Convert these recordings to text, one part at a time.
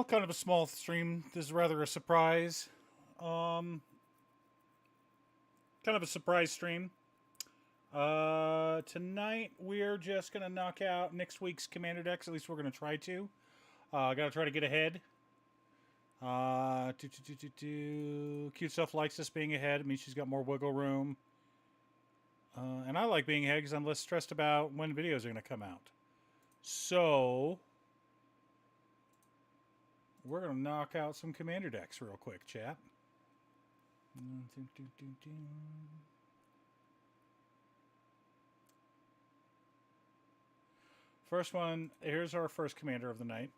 Well, kind of a small stream. This is rather a surprise. Um, kind of a surprise stream. Tonight we're just gonna knock out next week's commander decks. At least we're gonna try to. Gotta try to get ahead. Cute stuff likes us being ahead. It means she's got more wiggle room. And I like being ahead because I'm less stressed about when videos are gonna come out. So we're gonna knock out some commander decks real quick, chat. First one, here's our first commander of the night.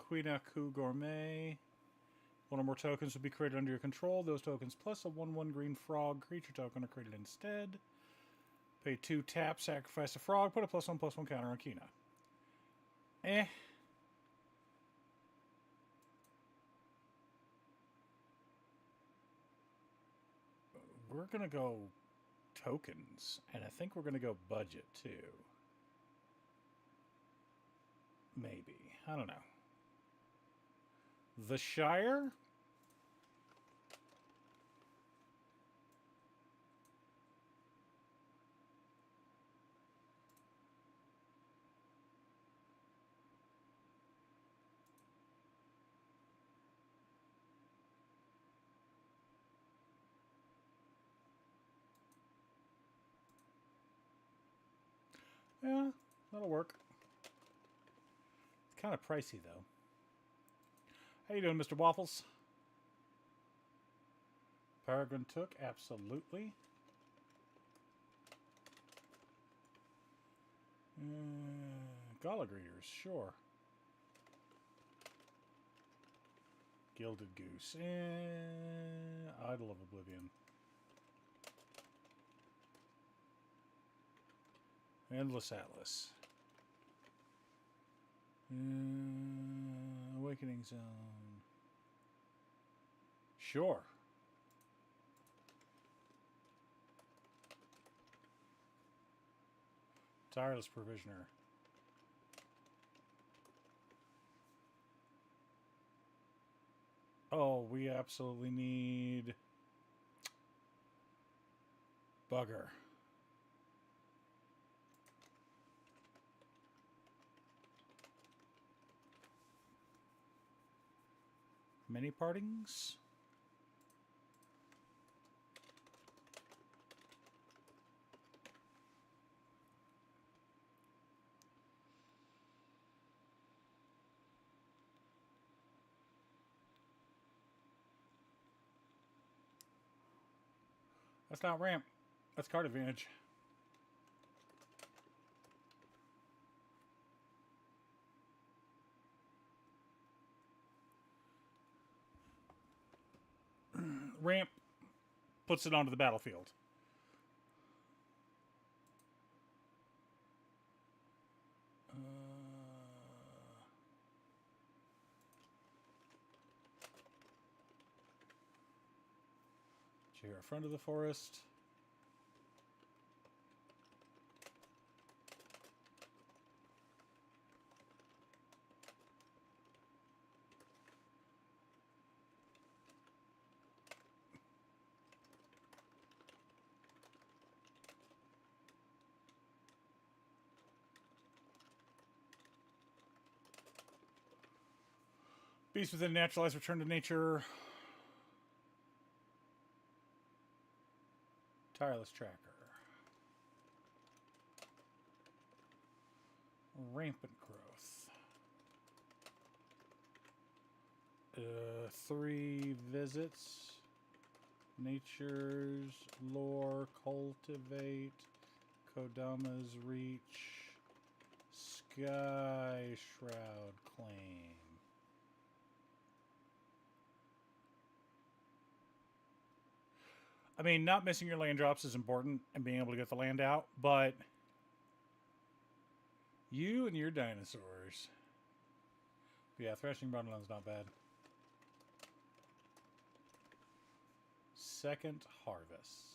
Queenaku Gourmet. One or more tokens will be created under your control. Those tokens plus a 1/1 green frog creature token are created instead. Pay 2 tap, sacrifice a frog, put a +1/+1 counter on Kina. We're going to go tokens, and I think we're going to go budget too. Maybe. I don't know. The Shire? Yeah, that'll work. It's kind of pricey, though. How you doing, Mr. Waffles? Peregrine Took, absolutely. Gala Greeters, sure. Gilded Goose. Idol of Oblivion. Endless Atlas. Awakening Zone. Sure. Tireless Provisioner. Oh, we absolutely need Bugger. Many partings? That's not ramp. That's card advantage. Ramp puts it onto the battlefield. Here, Friend of the Forest. Beast within naturalized return to nature. Tireless Tracker. Rampant Growth. 3 visits. Nature's Lore. Cultivate. Kodama's Reach. Sky Shroud Claim. I mean, not missing your land drops is important and being able to get the land out, but you and your dinosaurs. But yeah, Threshing Broadland's not bad. Second Harvest.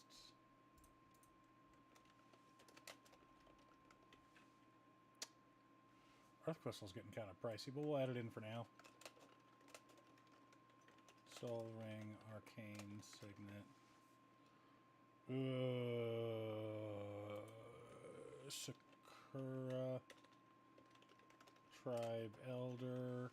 Earth Crystal's getting kind of pricey, but we'll add it in for now. Soul Ring, Arcane Signet. Sakura. Tribe Elder.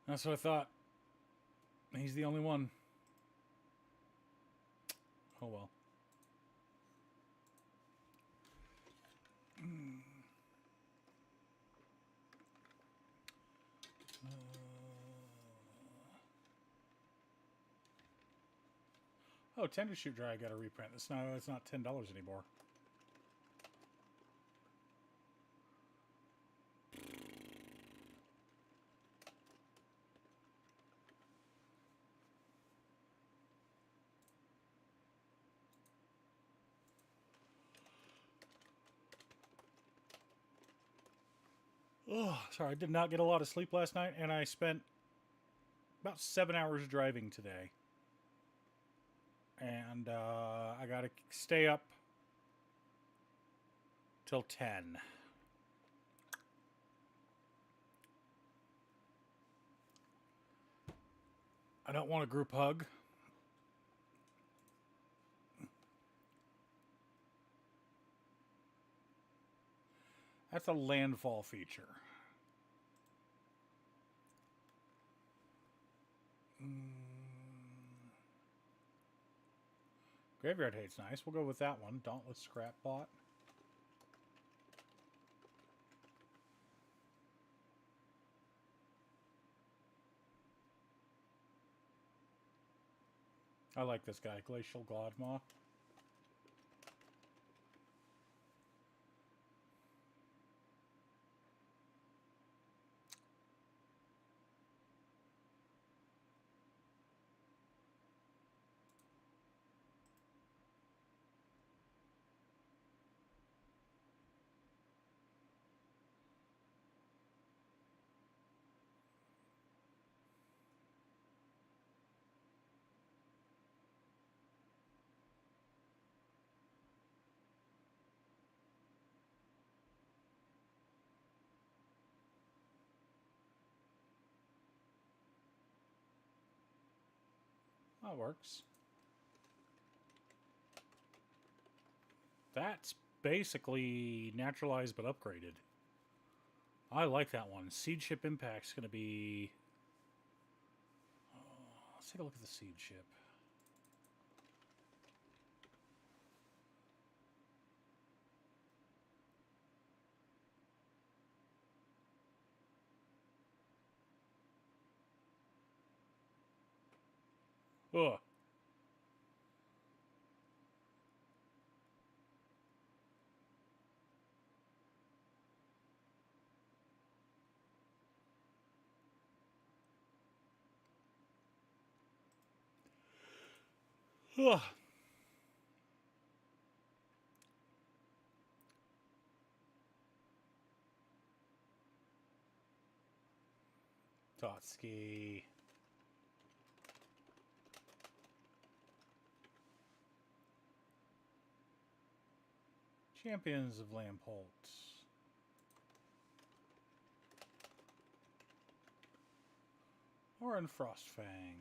That's what I thought. He's the only one. Oh well. Oh, Tender Shoot Dry got a reprint. It's not $10 anymore. Oh, sorry, I did not get a lot of sleep last night, and I spent about 7 hours driving today. And I gotta stay up till 10. I don't want a group hug. That's a landfall feature. Graveyard Hate's nice. We'll go with that one. Dauntless Scrap Bot. I like this guy, Glacial Gladmaw. That works. That's basically naturalized but upgraded. I like that one. Seed Ship Impact's going to be... let's take a look at the Seed Ship. Ugh. Ugh. Totski. Champions of Lampholt. Orin Frostfang.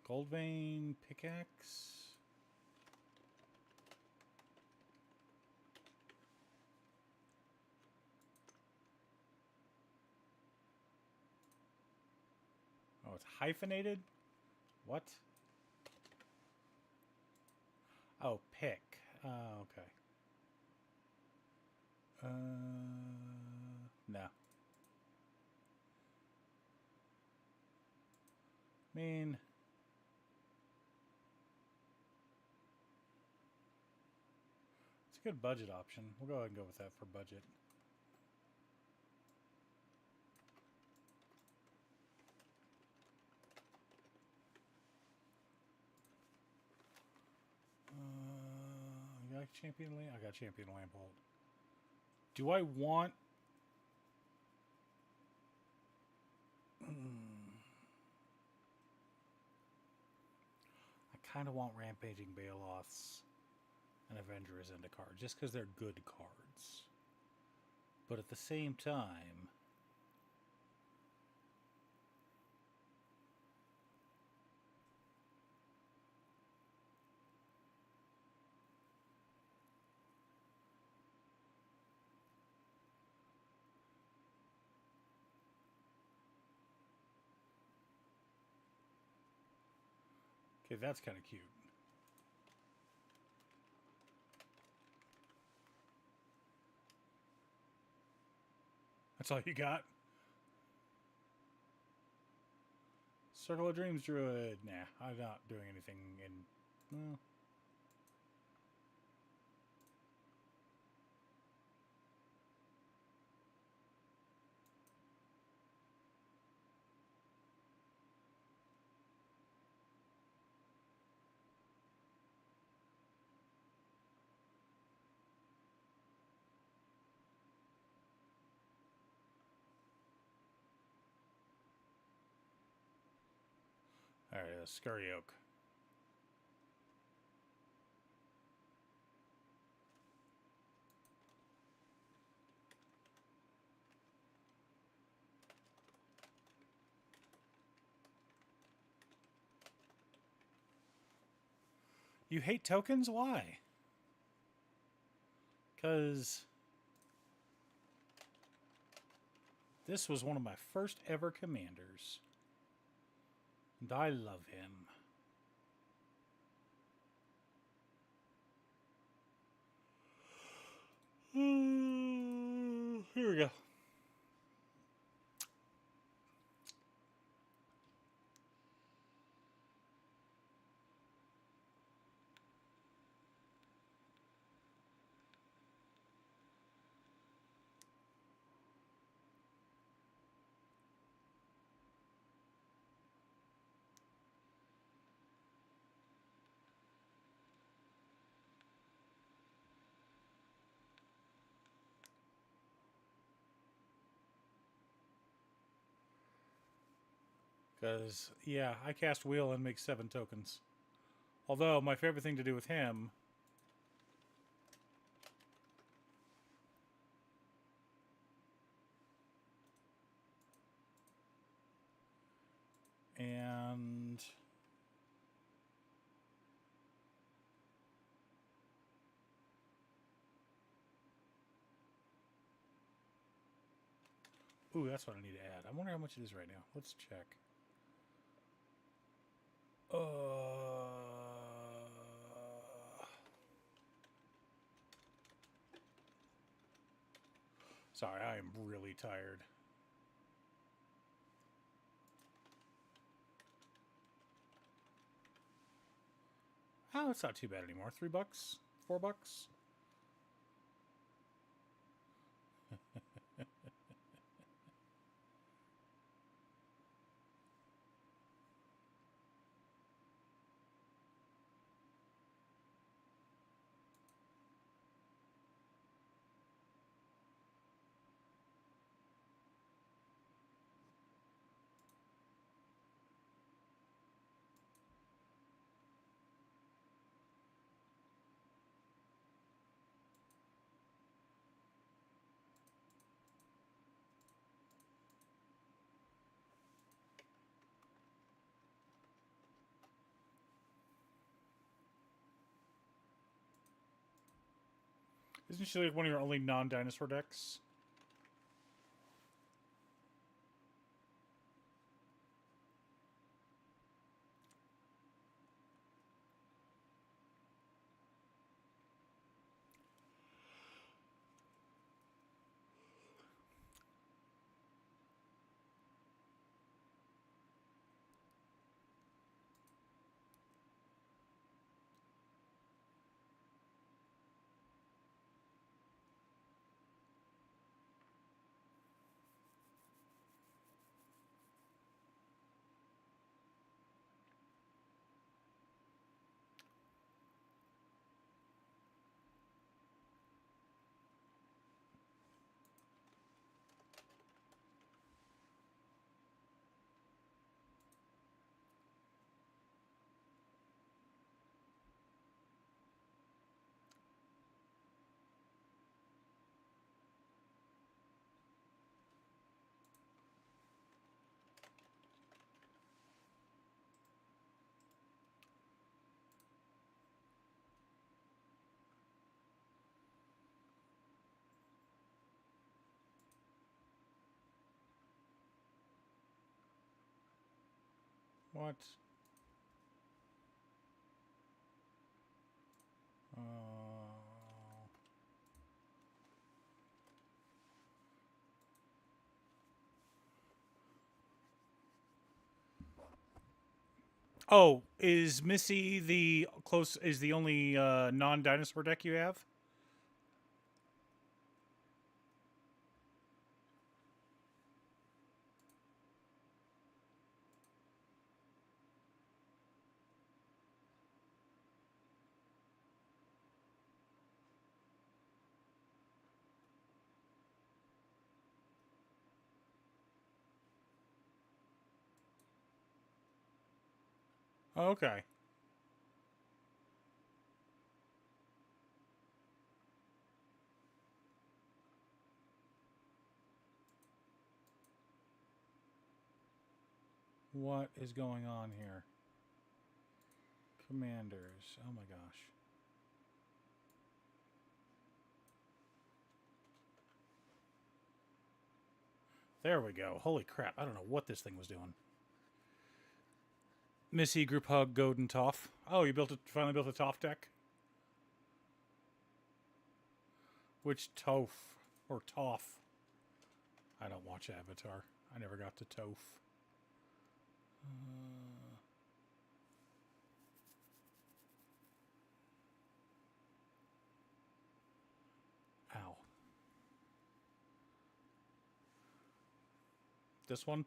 Goldvein Pickaxe. Oh, it's hyphenated? What? Oh, pick. Oh, okay. No. I mean... it's a good budget option. We'll go ahead and go with that for budget. champion lamp? I got champion lamp hold. Do I want... I kind of want Rampaging Baloths and Avenger Zendikar, just because they're good cards. But at the same time... Okay, that's kind of cute. That's all you got? Circle of Dreams Druid. Nah, I'm not doing anything in... Well... Alright, Scurry Oak. You hate tokens? Why? Because this was one of my first ever commanders. And I love him. Here we go. Because, yeah, I cast Wheel and make 7 tokens. Although, my favorite thing to do with him... And... Ooh, that's what I need to add. I wonder how much it is right now. Let's check. Sorry, I am really tired. Oh, it's not too bad anymore. $3? $4? Isn't she like one of your only non-dinosaur decks? What? Oh, is Missy the only non-dinosaur deck you have? Okay. What is going on here? Commanders. Oh my gosh. There we go. Holy crap. I don't know what this thing was doing. Missy, Group Hug, Godin, Toph. Oh, you finally built a Toph deck? Which Toph? Or Toph? I don't watch Avatar. I never got to Toph. Ow. This one?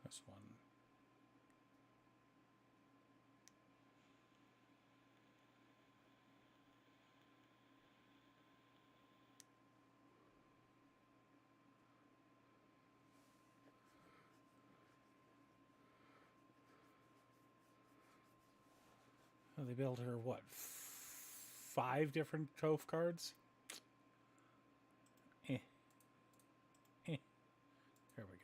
This one. Oh, they built her, what, 5 different Toph cards? Eh. Eh. There we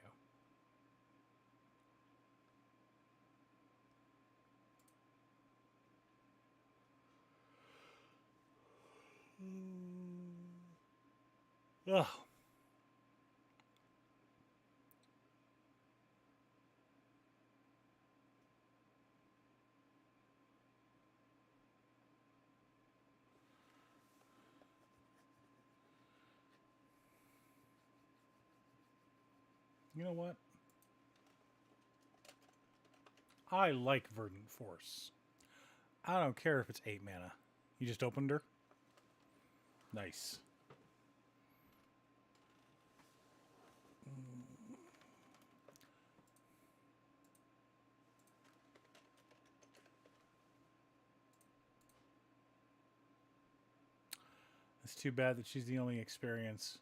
go. Ugh. You know what? I like Verdant Force. I don't care if it's 8 mana. You just opened her? Nice. It's too bad that she's the only experience.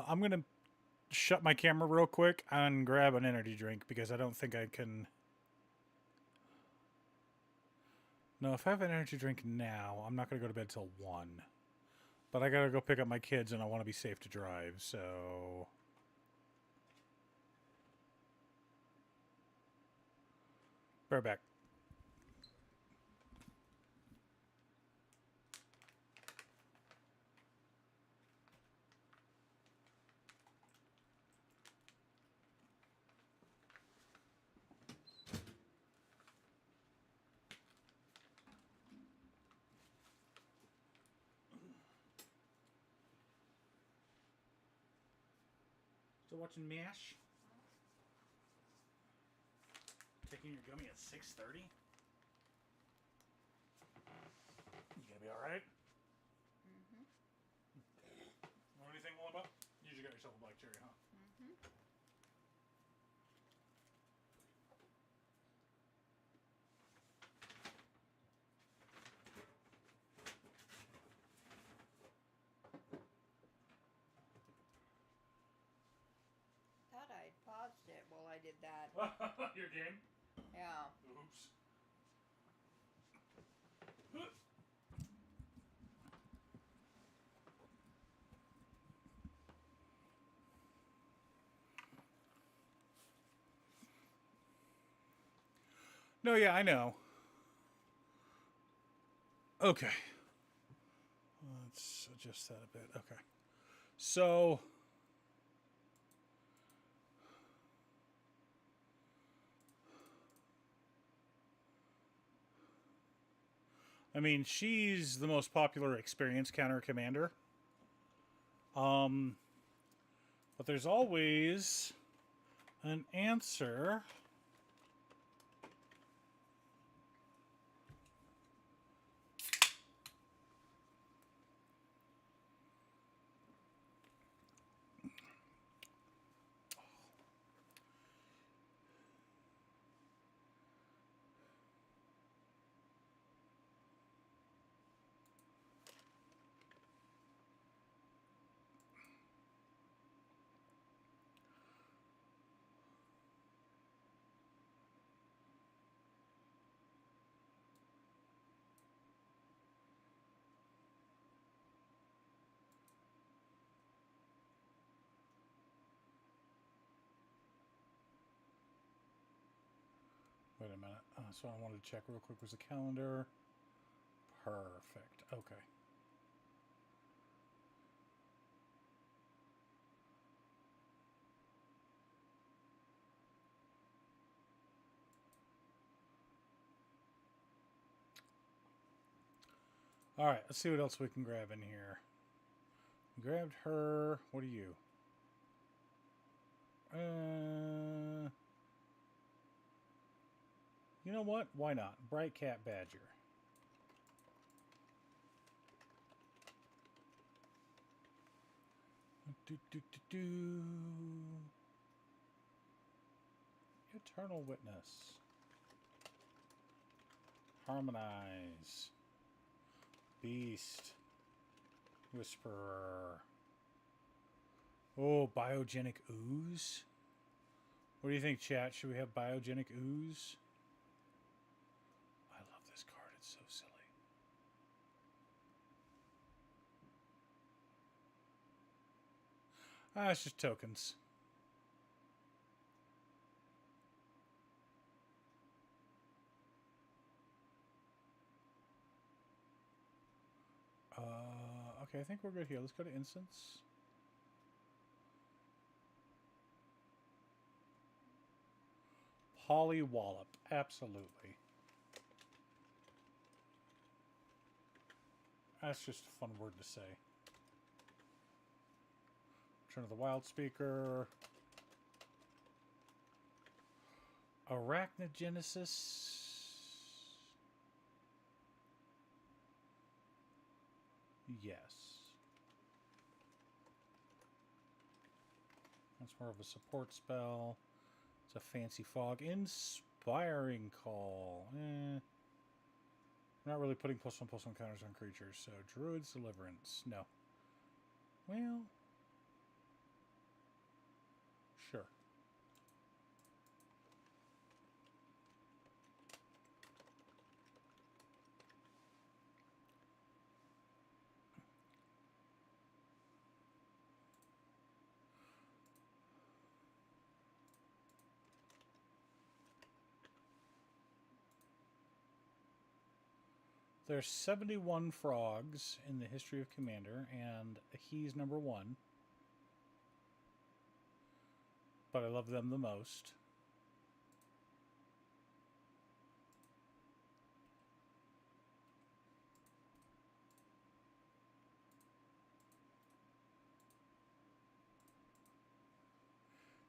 I'm going to shut my camera real quick and grab an energy drink because I don't think I can... No, if I have an energy drink now, I'm not going to go to bed till 1. But I got to go pick up my kids and I want to be safe to drive, so... Bear back. Still watching MASH? Taking your gummy at 6:30? You gonna be alright? Mm-hmm. Want anything, Wamba? You just got yourself a black cherry, huh? Mm-hmm. Thought I paused it while I did that. Your game? Yeah. Oops. No, yeah, I know. Okay. Let's adjust that a bit. Okay. So, I mean, she's the most popular experienced counter commander. But there's always an answer. Wait a minute. So I wanted to check real quick. Was the calendar? Perfect. Okay. All right. Let's see what else we can grab in here. Grabbed her. What are you? You know what? Why not? Bright Cat Badger. Eternal Witness. Harmonize. Beast. Whisperer. Oh, Biogenic Ooze? What do you think, chat? Should we have Biogenic Ooze? I love this card. It's so silly. It's just tokens. Okay, I think we're good here. Let's go to instance. Pollywallop. Absolutely. That's just a fun word to say. Return of the Wild Speaker. Arachnogenesis. Yes. That's more of a support spell. It's a fancy fog. Inspiring Call. We're not really putting +1/+1 counters on creatures, so Druid's Deliverance. No. Well, sure. There's 71 frogs in the history of Commander, and he's number 1. But I love them the most.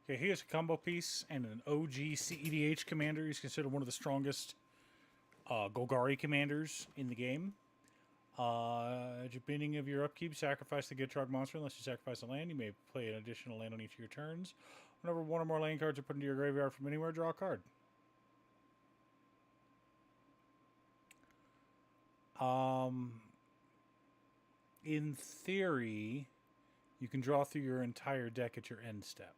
Okay, he is a combo piece and an OG CEDH commander. He's considered one of the strongest Golgari commanders in the game. At the beginning of your upkeep, sacrifice the Gitrog monster. Unless you sacrifice a land, you may play an additional land on each of your turns. Whenever one or more land cards are put into your graveyard from anywhere, draw a card. In theory, you can draw through your entire deck at your end step.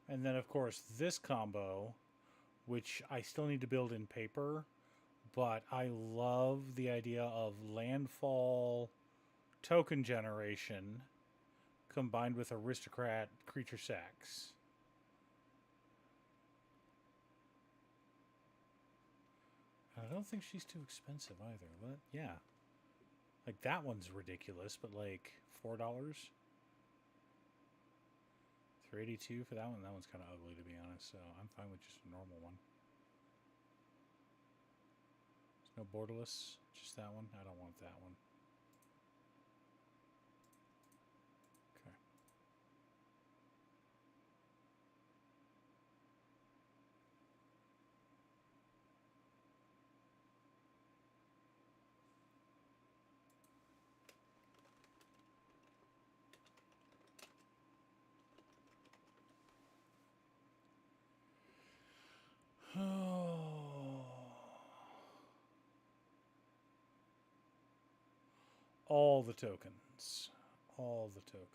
And then, of course, this combo, which I still need to build in paper, but I love the idea of landfall token generation combined with aristocrat creature sacks. I don't think she's too expensive either. But yeah. Like, that one's ridiculous, but like $4? $382 for that one? That one's kind of ugly, to be honest, so I'm fine with just a normal one. There's no borderless, just that one. I don't want that one. Okay. All the tokens. All the tokens.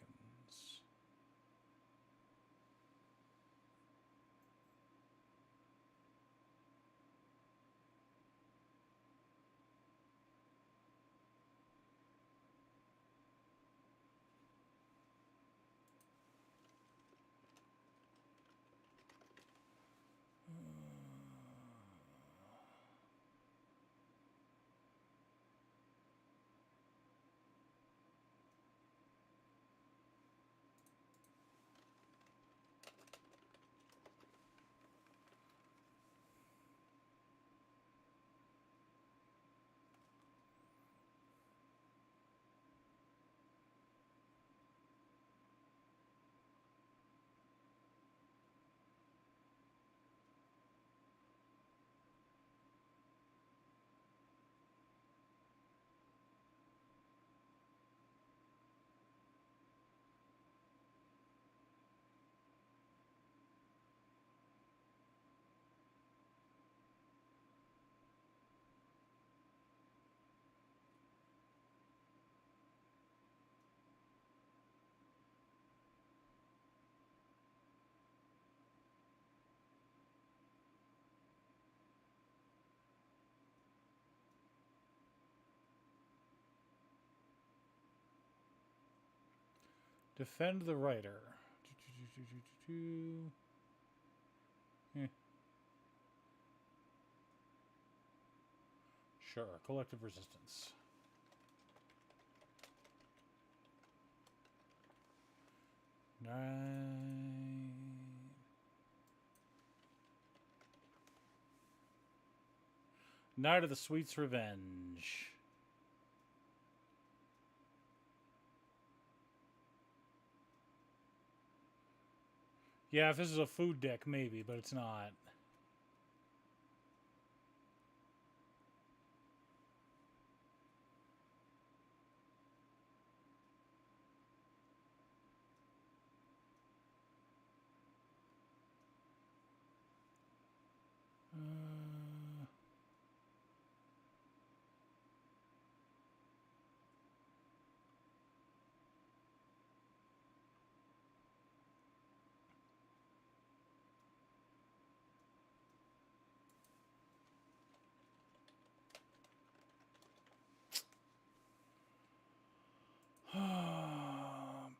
Defend the writer. Eh. Sure, collective resistance. Night of the Sweet's Revenge. Yeah, if this is a food deck, maybe, but it's not.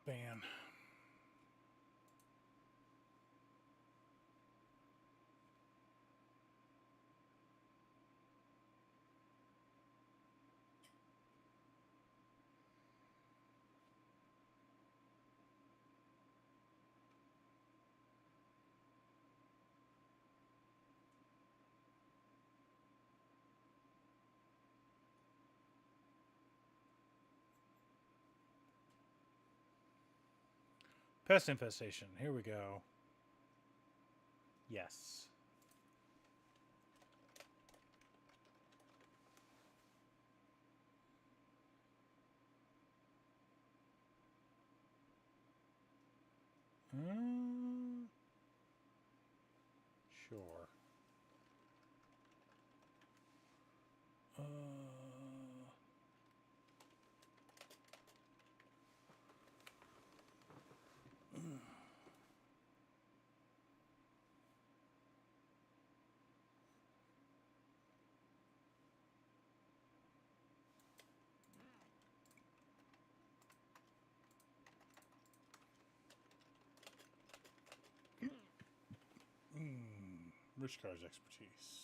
Ban. Pest infestation. Here we go. Yes. Sure. Rich Car's expertise.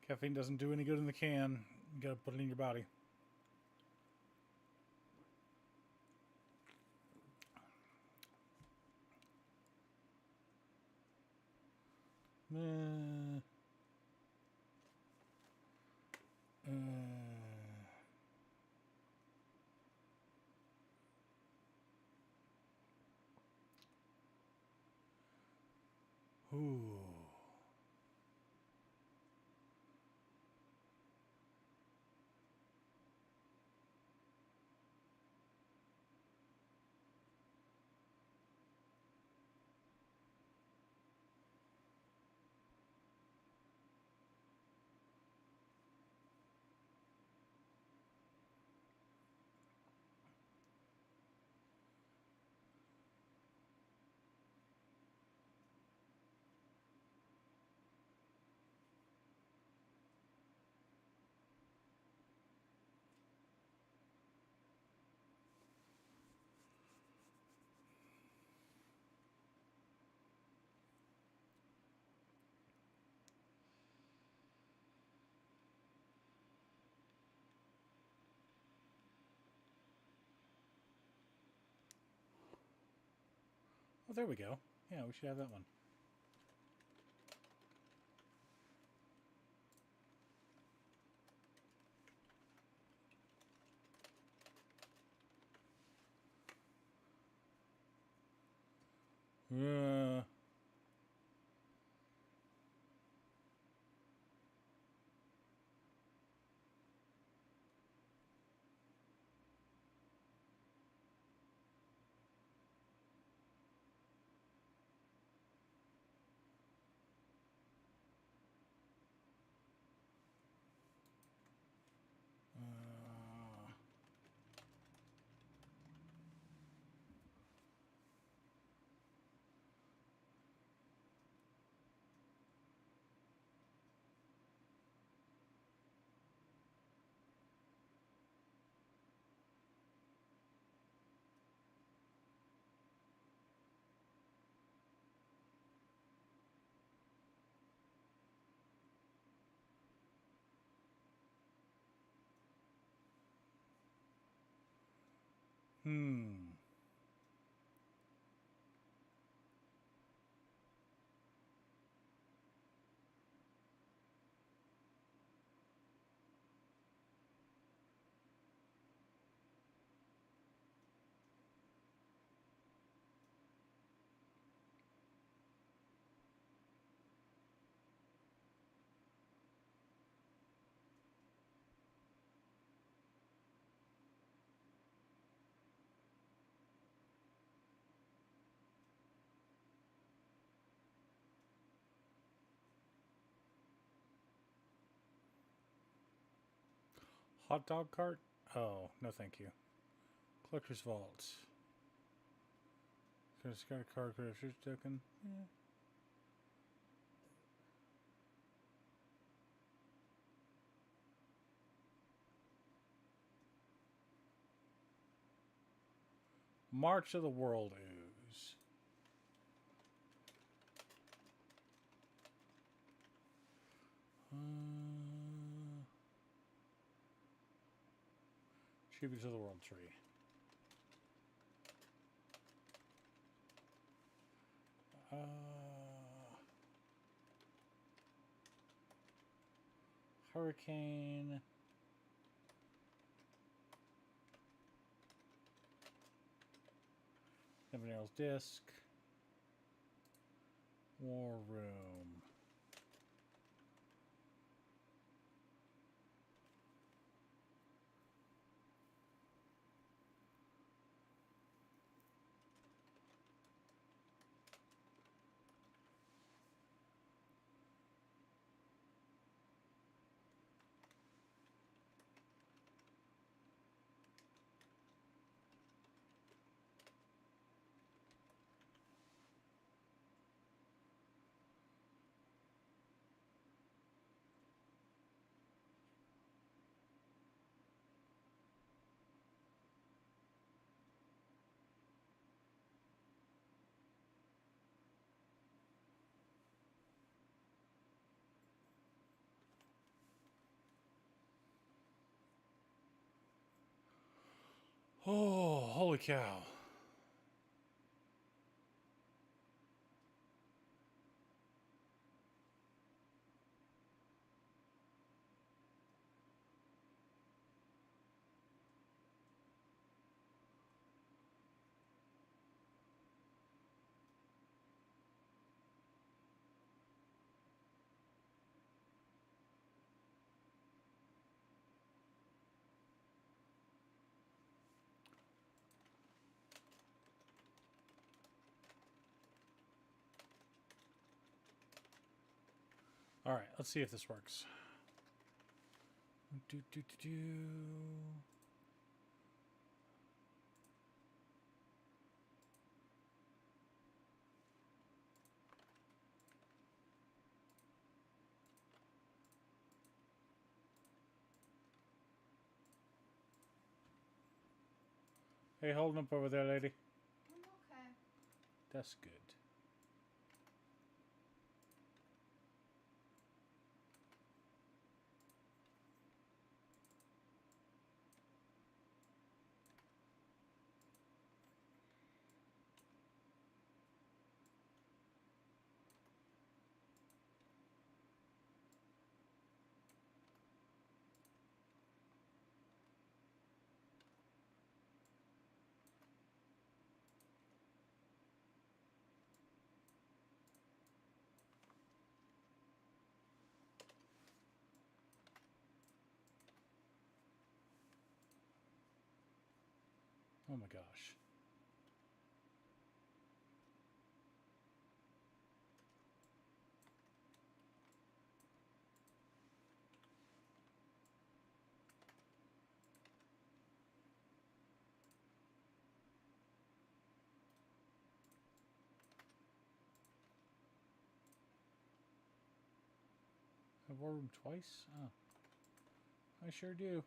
Caffeine doesn't do any good in the can. You gotta put it in your body. Uh, ooh. Oh, there we go. Yeah, we should have that one. Uh, uh, hmm. Hot dog cart? Oh, no thank you. Collector's Vault. Just got a card collector's token. Yeah. March of the World Ooze. Tribute to the World Tree. Hurricane. Seven Arrows Disc. War Room. Oh, holy cow. All right, let's see if this works. Do, do, do, do. Hey, holding up over there, lady. I'm okay. That's good. Oh my gosh. Have War Room twice? Oh. I sure do.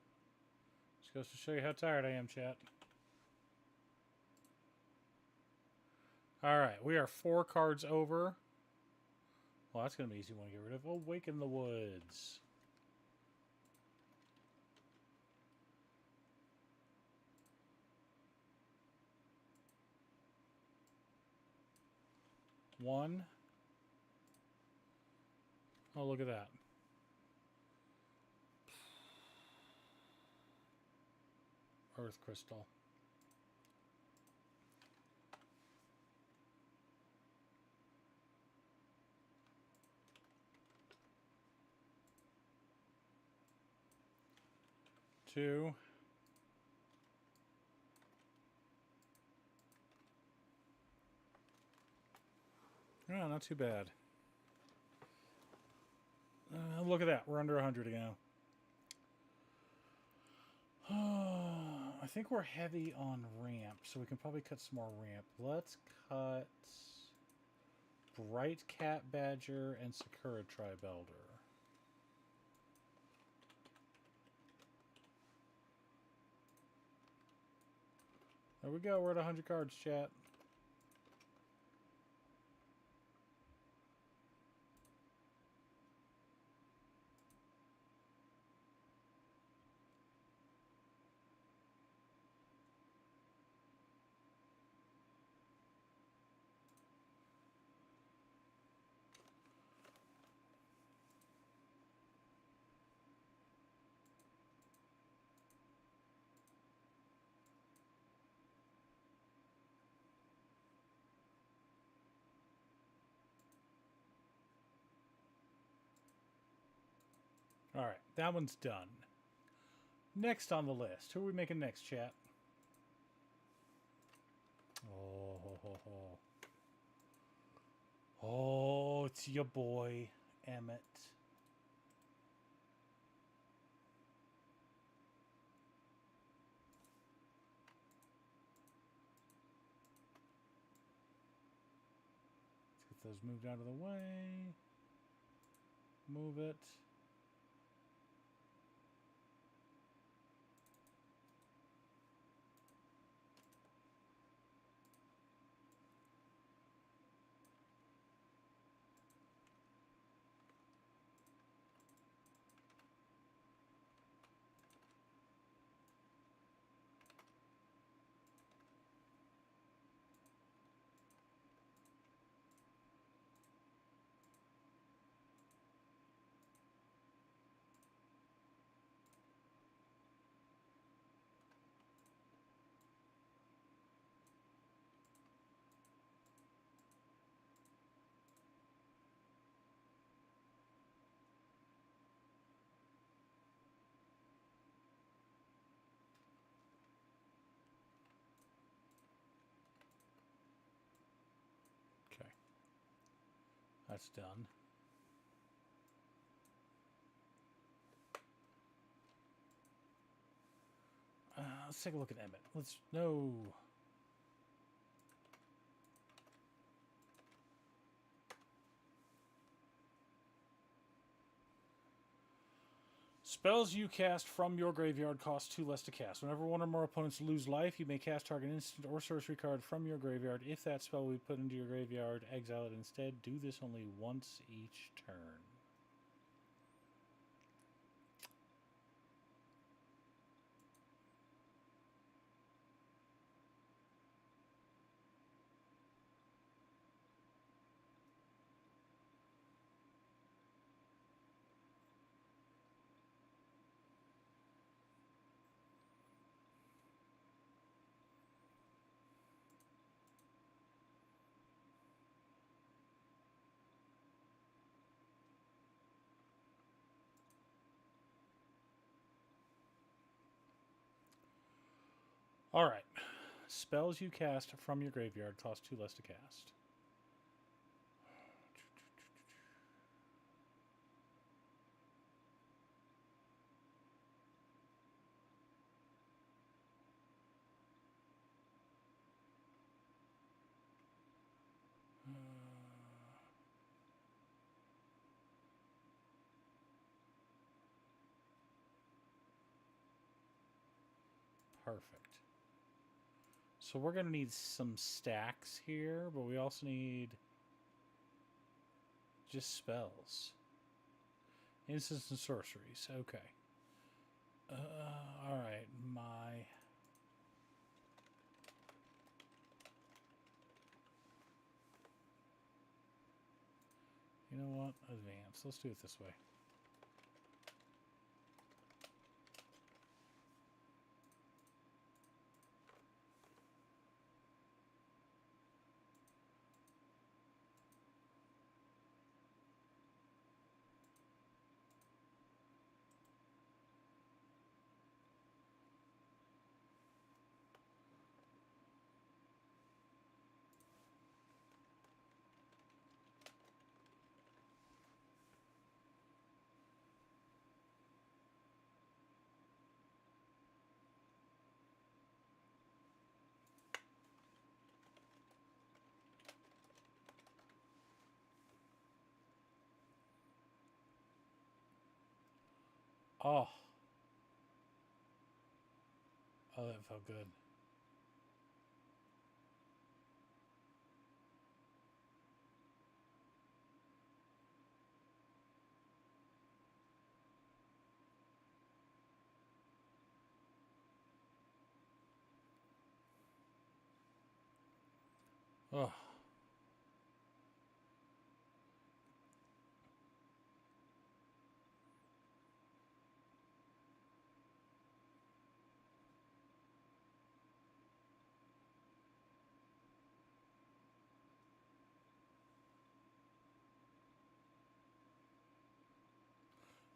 Just goes to show you how tired I am, chat. Alright, we are 4 cards over. Well, that's going to be an easy one to get rid of. Awaken the Woods. One. Oh, look at that. Earth Crystal. Two. Oh, not too bad. Look at that. We're under 100 again. I think we're heavy on ramp, so we can probably cut some more ramp. Let's cut Bright Cat Badger and Sakura Tribelder. There we go. We're at 100 cards, chat. All right, that one's done. Next on the list. Who are we making next, chat? Oh, ho, ho, ho. Oh, it's your boy, Emmett. Let's get those moved out of the way. Move it. Okay. That's done. Let's take a look at Emmett. Let's no. Spells you cast from your graveyard cost 2 less to cast. Whenever one or more opponents lose life, you may cast target instant or sorcery card from your graveyard. If that spell will be put into your graveyard, exile it instead. Do this only once each turn. Alright. Spells you cast from your graveyard cost 2 less to cast. Perfect. So we're going to need some stacks here, but we also need just spells. Instants and sorceries. Okay. Alright, You know what? Advance. Let's do it this way. Oh. Oh, that felt good. Oh.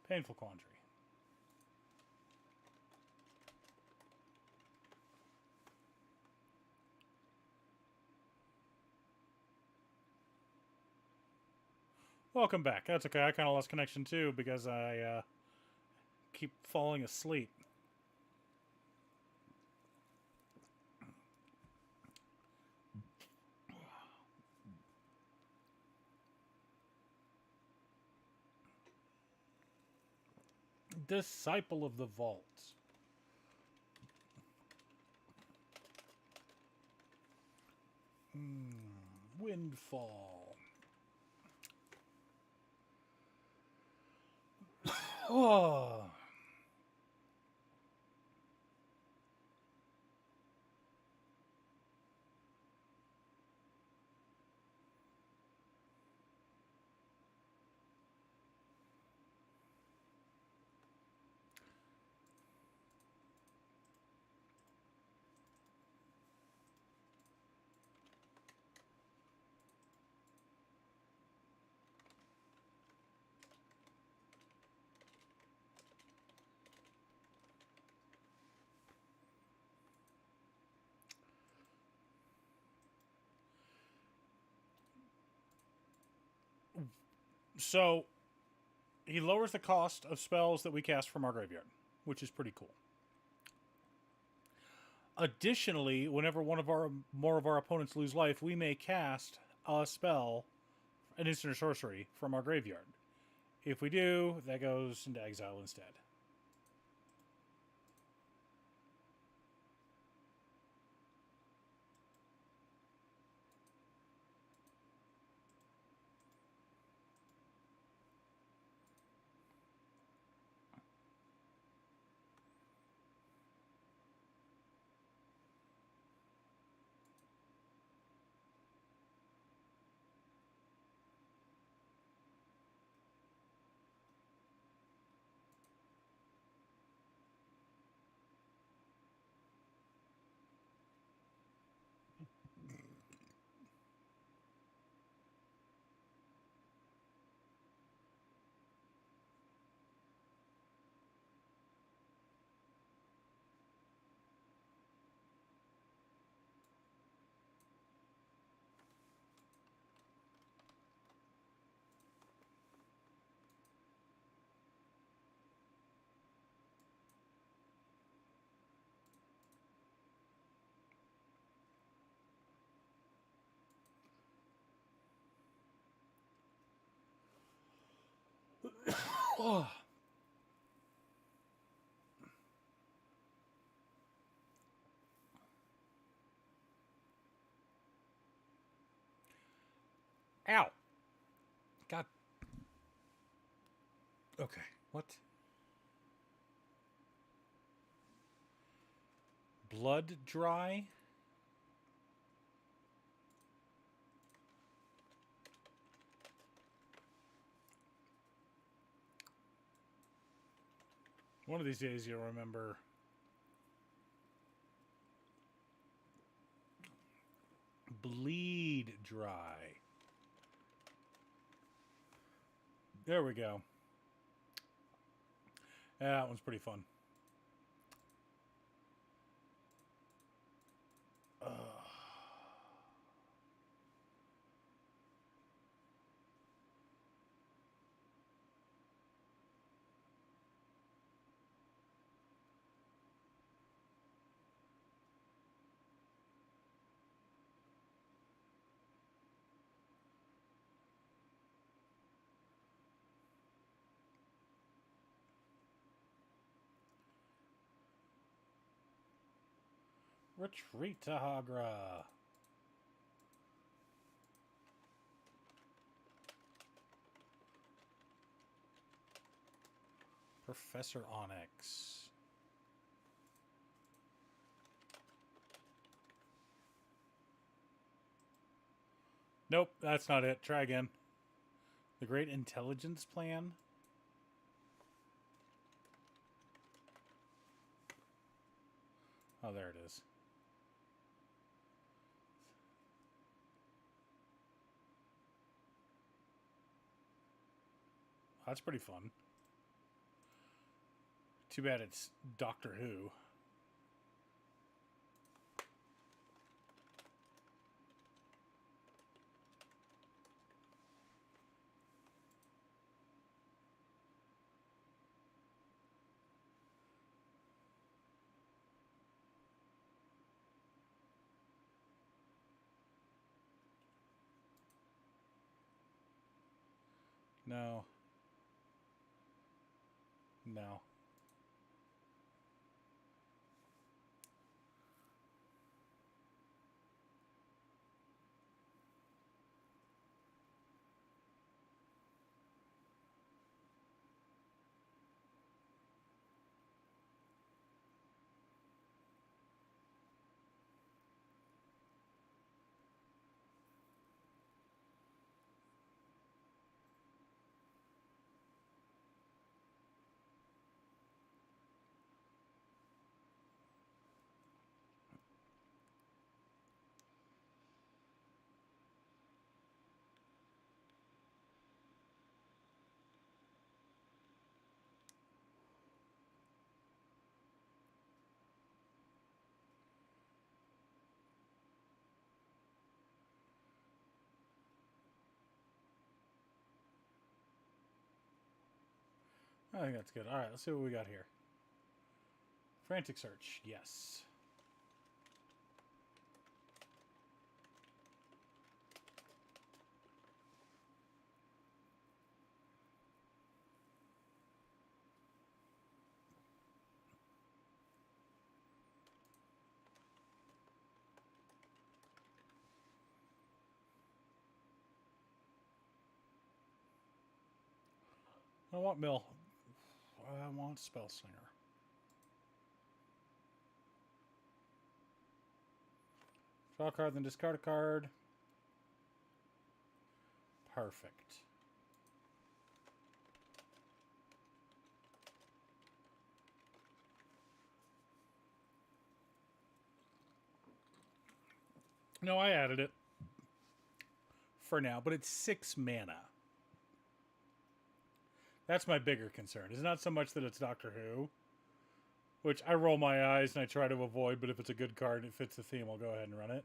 Painful Quandary. Welcome back. That's okay. I kind of lost connection too because I keep falling asleep. Disciple of the Vault. Windfall. Oh. So, he lowers the cost of spells that we cast from our graveyard, which is pretty cool. Additionally, whenever more of our opponents lose life, we may cast a spell, an instant or sorcery, from our graveyard. If we do, that goes into exile instead. Oh. Ow. God. Okay. What? Blood dry? One of these days you'll remember. Bleed dry. There we go. Yeah, that one's pretty fun. Retreat to Hagra. Professor Onyx. Nope, that's not it. Try again. The Great Intelligence Plan. Oh, there it is. That's pretty fun. Too bad it's Doctor Who. No. No. I think that's good. All right, let's see what we got here. Frantic search. Yes. I want Mill. I want Spellslinger. Draw a card, then discard a card. Perfect. No, I added it for now, but it's 6 mana. That's my bigger concern. It's not so much that it's Doctor Who, which I roll my eyes and I try to avoid, but if it's a good card and it fits the theme, I'll go ahead and run it.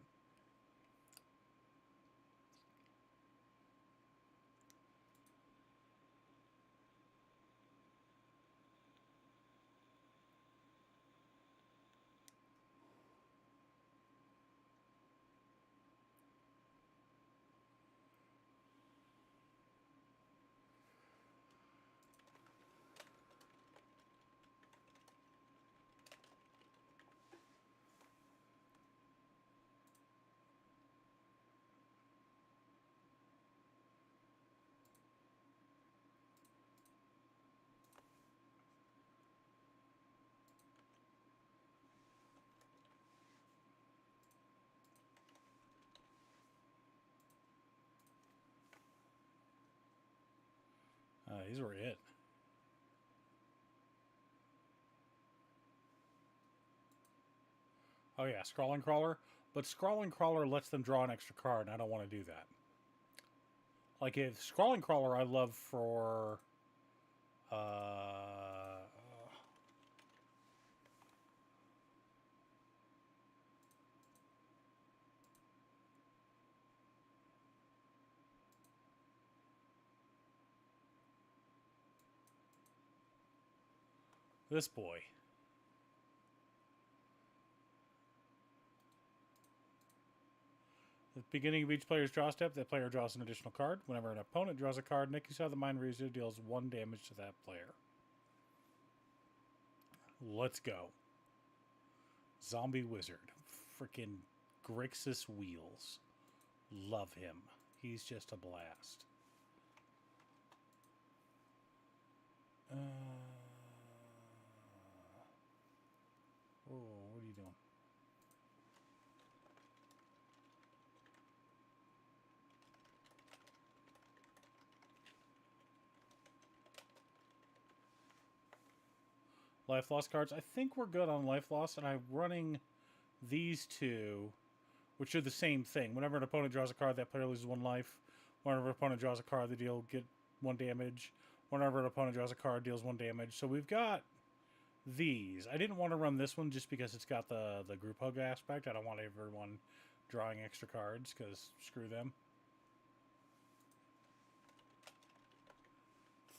These were it. Oh yeah, Scrawling Crawler. But Scrawling Crawler lets them draw an extra card, and I don't want to do that. Like, if Scrawling Crawler I love for... this boy. At the beginning of each player's draw step, that player draws an additional card. Whenever an opponent draws a card, Nikusa the Mind Razor deals 1 damage to that player. Let's go. Zombie Wizard. Frickin' Grixis Wheels. Love him. He's just a blast. Oh, what are you doing? Life loss cards. I think we're good on life loss, and I'm running these two, which are the same thing. Whenever an opponent draws a card, that player loses 1 life. Whenever an opponent draws a card, they get 1 damage. Whenever an opponent draws a card, deals 1 damage. So we've got these. I didn't want to run this one just because it's got the group hug aspect. I don't want everyone drawing extra cards because screw them.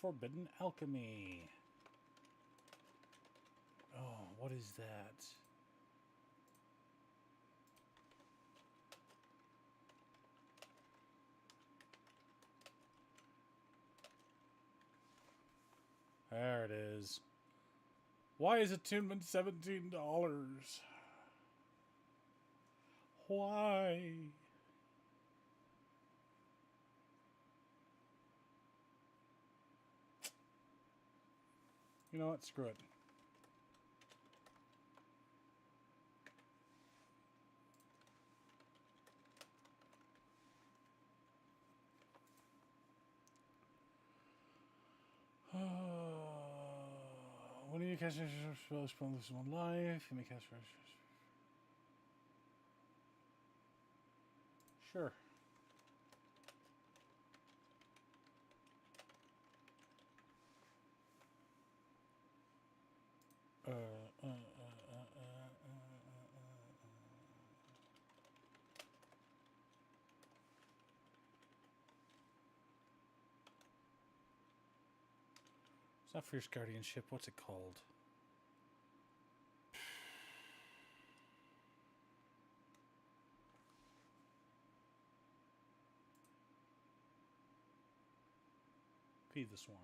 Forbidden Alchemy. Oh, what is that? There it is. Why is attunement $17? Why? You know what? Screw it. When you cast your spell, spawn loses 1 life. You may cast. Sure. It's not Fierce Guardianship. What's it called? Feed the Swarm.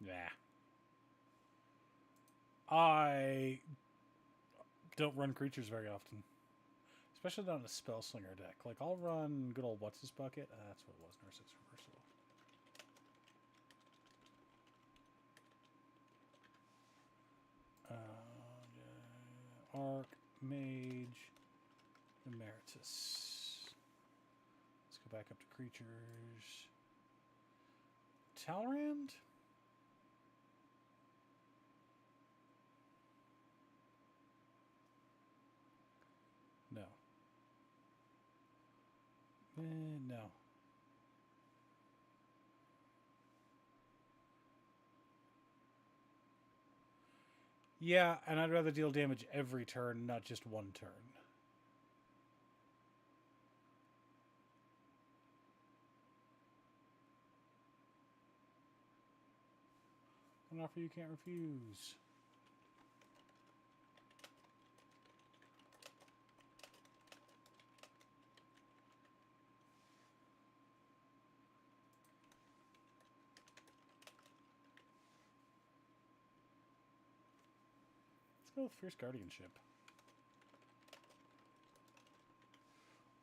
Nah. I don't run creatures very often. Especially not in a Spellslinger deck. Like, I'll run good old What's His Bucket. That's what it was, Narcissus Reversal. Arc, Mage, Emeritus. Let's go back up to creatures. Talrand? No. No. Yeah, and I'd rather deal damage every turn, not just one turn. An offer you can't refuse. Let's go with Fierce Guardianship.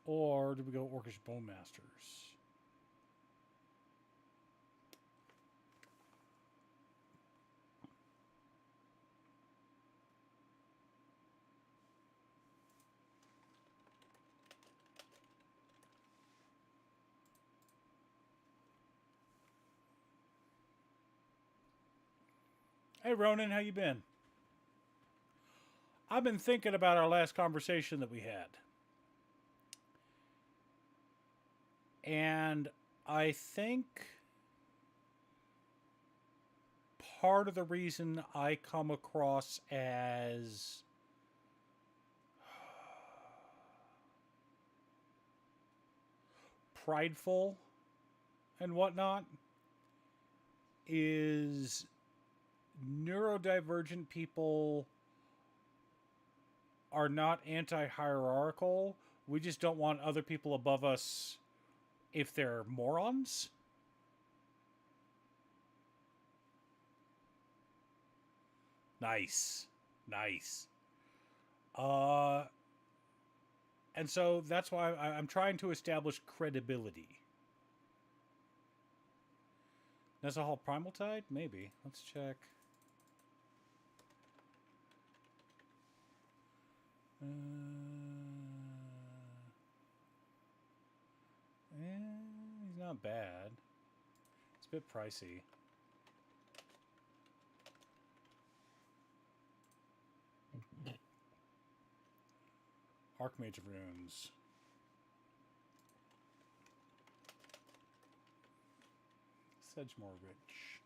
Or do we go Orcish Bowmasters? Hey Ronan, how you been? I've been thinking about our last conversation that we had. And I think part of the reason I come across as prideful and whatnot is neurodivergent people are not anti-hierarchical. We just don't want other people above us if they're morons. Nice. Nice. And so that's why I'm trying to establish credibility. That's a whole Primal Tide? Maybe. Let's check. He's not bad. It's a bit pricey. Archmage of Runes. Sedgemoor Rich.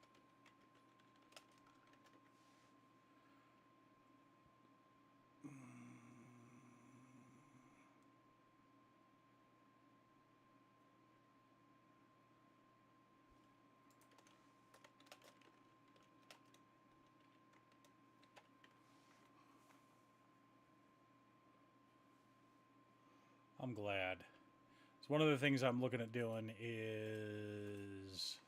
I'm glad. So one of the things I'm looking at doing is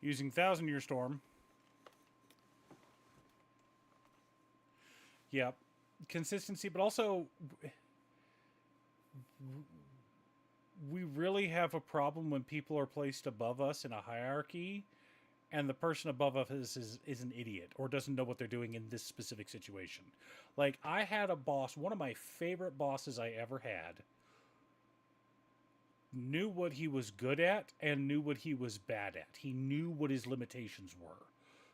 using Thousand Year Storm. Yep. Consistency, but also we really have a problem when people are placed above us in a hierarchy and the person above us is an idiot or doesn't know what they're doing in this specific situation. Like, I had a boss, one of my favorite bosses I ever had, knew what he was good at and knew what he was bad at. He knew what his limitations were.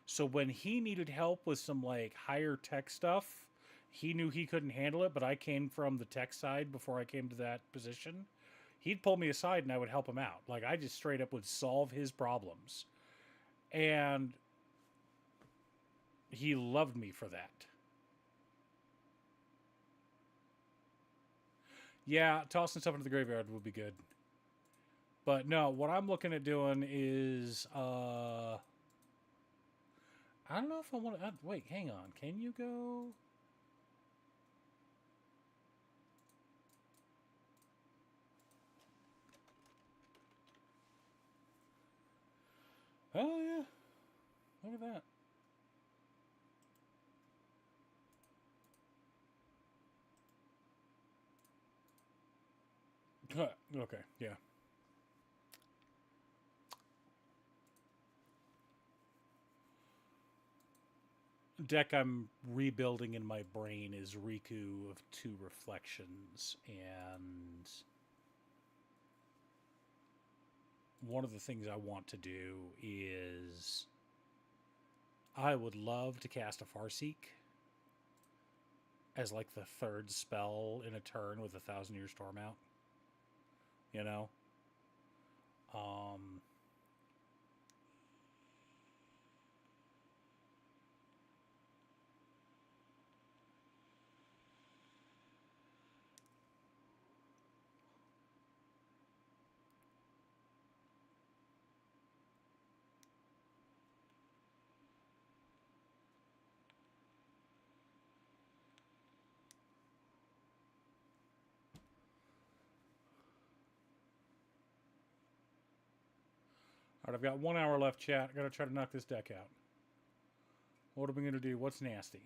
So when he needed help with some like higher tech stuff, he knew he couldn't handle it, but I came from the tech side before I came to that position. He'd pull me aside and I would help him out. Like, I just straight up would solve his problems. And he loved me for that. Yeah, tossing stuff into the graveyard would be good. But no, what I'm looking at doing is I don't know if I want to wait, hang on. Can you go? Oh yeah. Look at that. Okay, yeah. Deck I'm rebuilding in my brain is Riku of Two Reflections, and one of the things I want to do is I would love to cast a Farseek as like the third spell in a turn with a Thousand Year Storm out. You know? Um All right, I've got 1 hour left, chat. I gotta try to knock this deck out. What are we gonna do? What's nasty?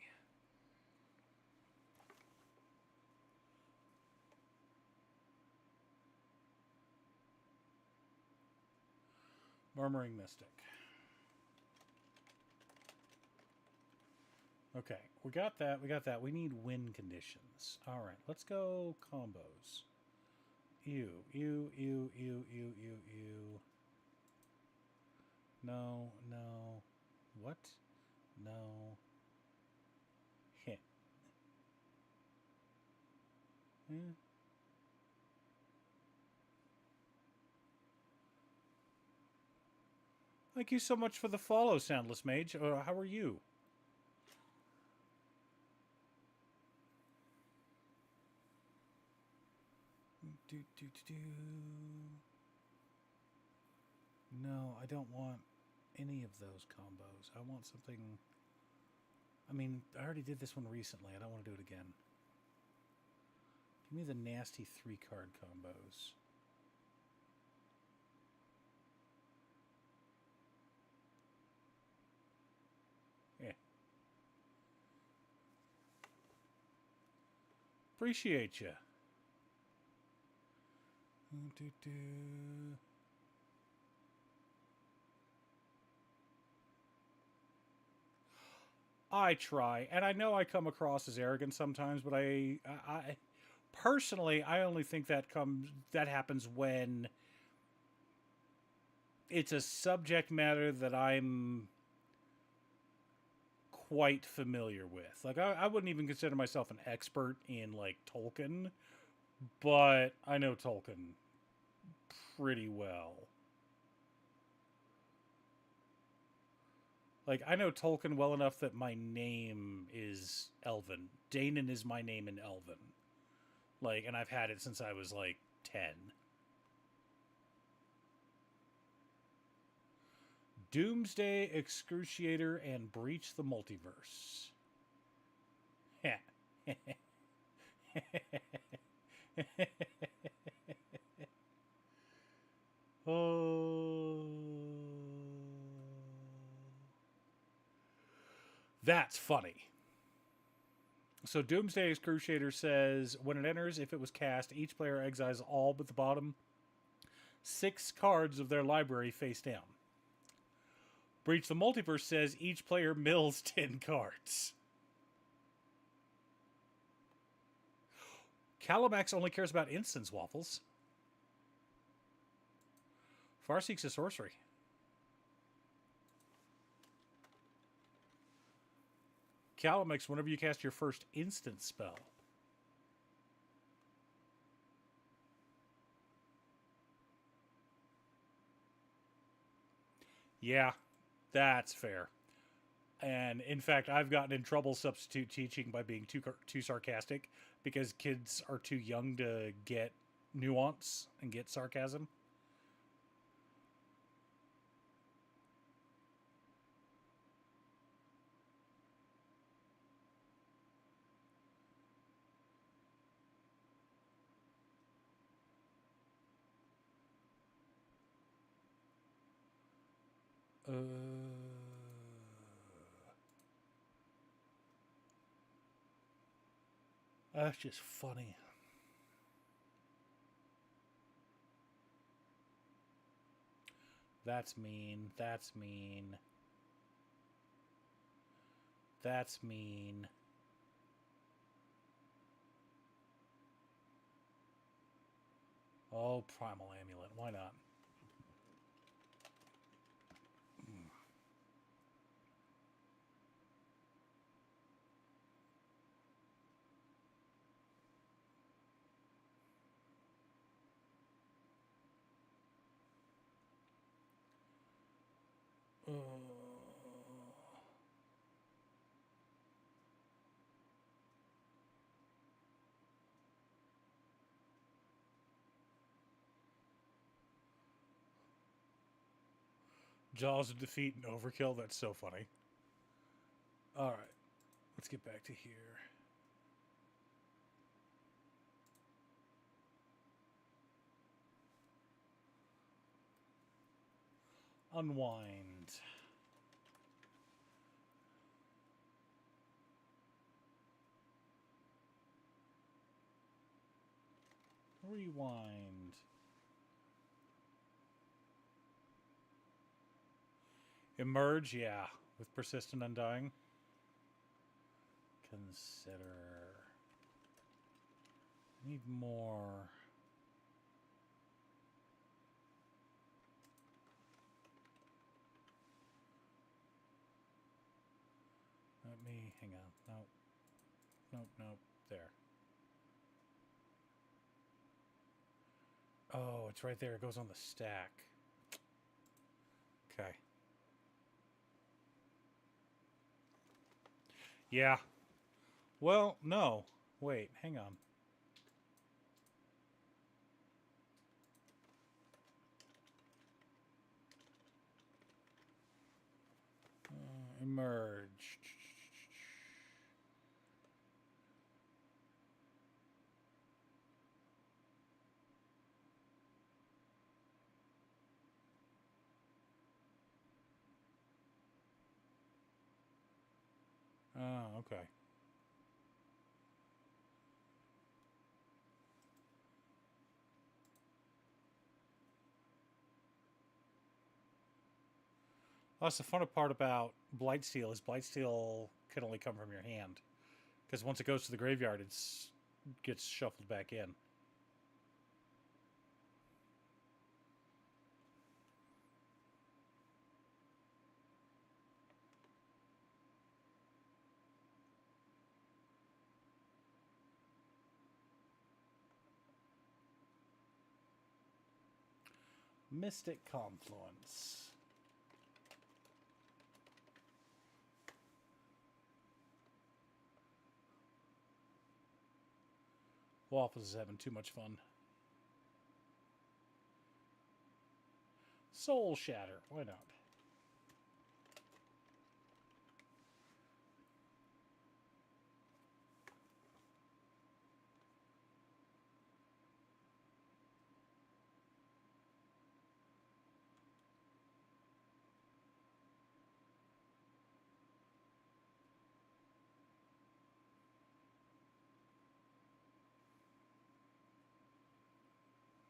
Murmuring Mystic. Okay, we got that. We got that. We need win conditions. All right, let's go combos. Ew, ew, ew, ew, ew, ew, ew. No, no. What? No. Hit. Eh. Thank you so much for the follow, Soundless Mage. How are you? Do, do, do, do. No, I don't want any of those combos. I want something... I mean, I already did this one recently. I don't want to do it again. Give me the nasty 3-card combos. Yeah. Appreciate you. I try, and I know I come across as arrogant sometimes, but I personally, I only think that happens when it's a subject matter that I'm quite familiar with. Like, I wouldn't even consider myself an expert in like Tolkien, but I know Tolkien pretty well. Like, I know Tolkien well enough that my name is Elven. Danon is my name in Elven. Like, and I've had it since I was like 10. Doomsday Excruciator and Breach the Multiverse. Oh. That's funny. So Doomsday Excruciator says, when it enters, if it was cast, each player exiles all but the bottom 6 cards of their library face down. Breach the Multiverse says each player mills 10 cards. Calimax only cares about instance waffles. Farseek's a sorcery. Calimax, whenever you cast your first instant spell. Yeah, that's fair. And in fact, I've gotten in trouble substitute teaching by being too sarcastic because kids are too young to get nuance and get sarcasm. That's just funny. That's mean. That's mean. That's mean. Oh, Primal Amulet. Why not? Jaws of Defeat and Overkill. That's so funny. All right. Let's get back to here. Unwind. Rewind. Emerge, yeah, with Persistent Undying. Consider. Need more. Let me, hang on. Nope. Nope, nope. There. Oh, it's right there. It goes on the stack. Okay. Yeah. Well, no. Wait, hang on. Emerge. Oh, okay. Well, that's the fun part about Blightsteel is Blightsteel can only come from your hand. Because once it goes to the graveyard, it gets shuffled back in. Mystic Confluence. Waffles is having too much fun. Soul Shatter. Why not?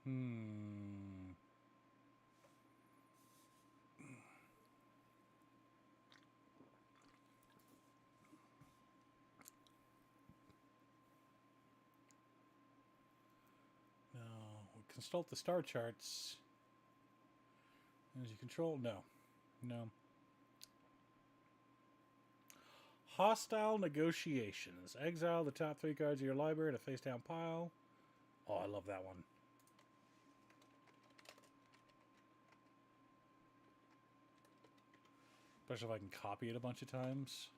No. Consult the star charts. As you control. No. No. Hostile Negotiations. Exile the top 3 cards of your library in a face down pile. Oh, I love that one. Especially if I can copy it a bunch of times.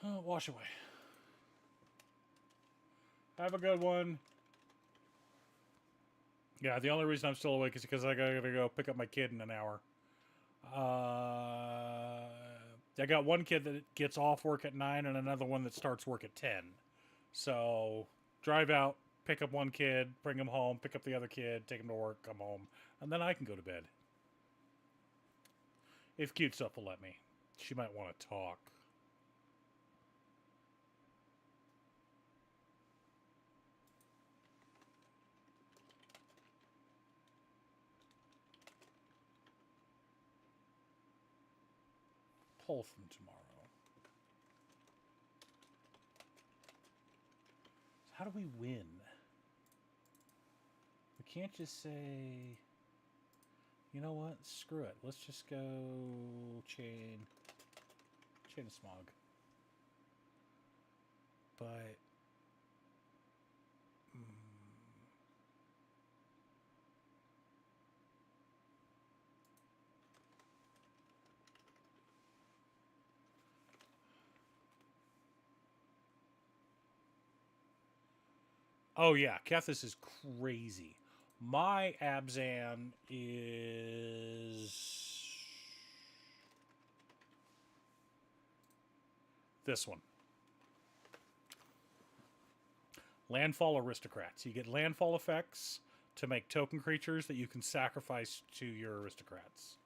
Wash away. Have a good one. Yeah, the only reason I'm still awake is because I gotta go pick up my kid in an hour. I got one kid that gets off work at 9 and another one that starts work at 10. So, drive out, pick up one kid, bring him home, pick up the other kid, take him to work, come home, and then I can go to bed. If cute stuff will let me. She might want to talk. Pull from tomorrow. So how do we win? We can't just say, you know what? Screw it. Let's just go chain of smog. But oh yeah, Kethis is crazy. My Abzan is this one. Landfall Aristocrats. You get landfall effects to make token creatures that you can sacrifice to your aristocrats.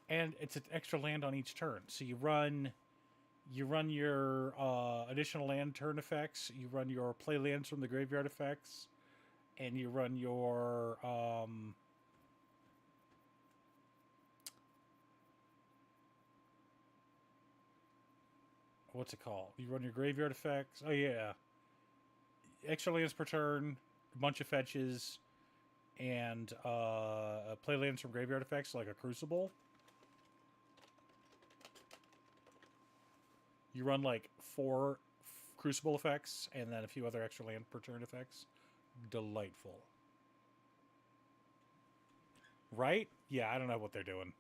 And it's an extra land on each turn. So you run your additional land turn effects, you run your play lands from the graveyard effects, and you run your what's it called? You run your graveyard effects. Oh yeah. Extra lands per turn, a bunch of fetches, and play lands from graveyard effects like a Crucible. You run like 4 Crucible effects and then a few other extra land per turn effects. Delightful. Right? Yeah, I don't know what they're doing.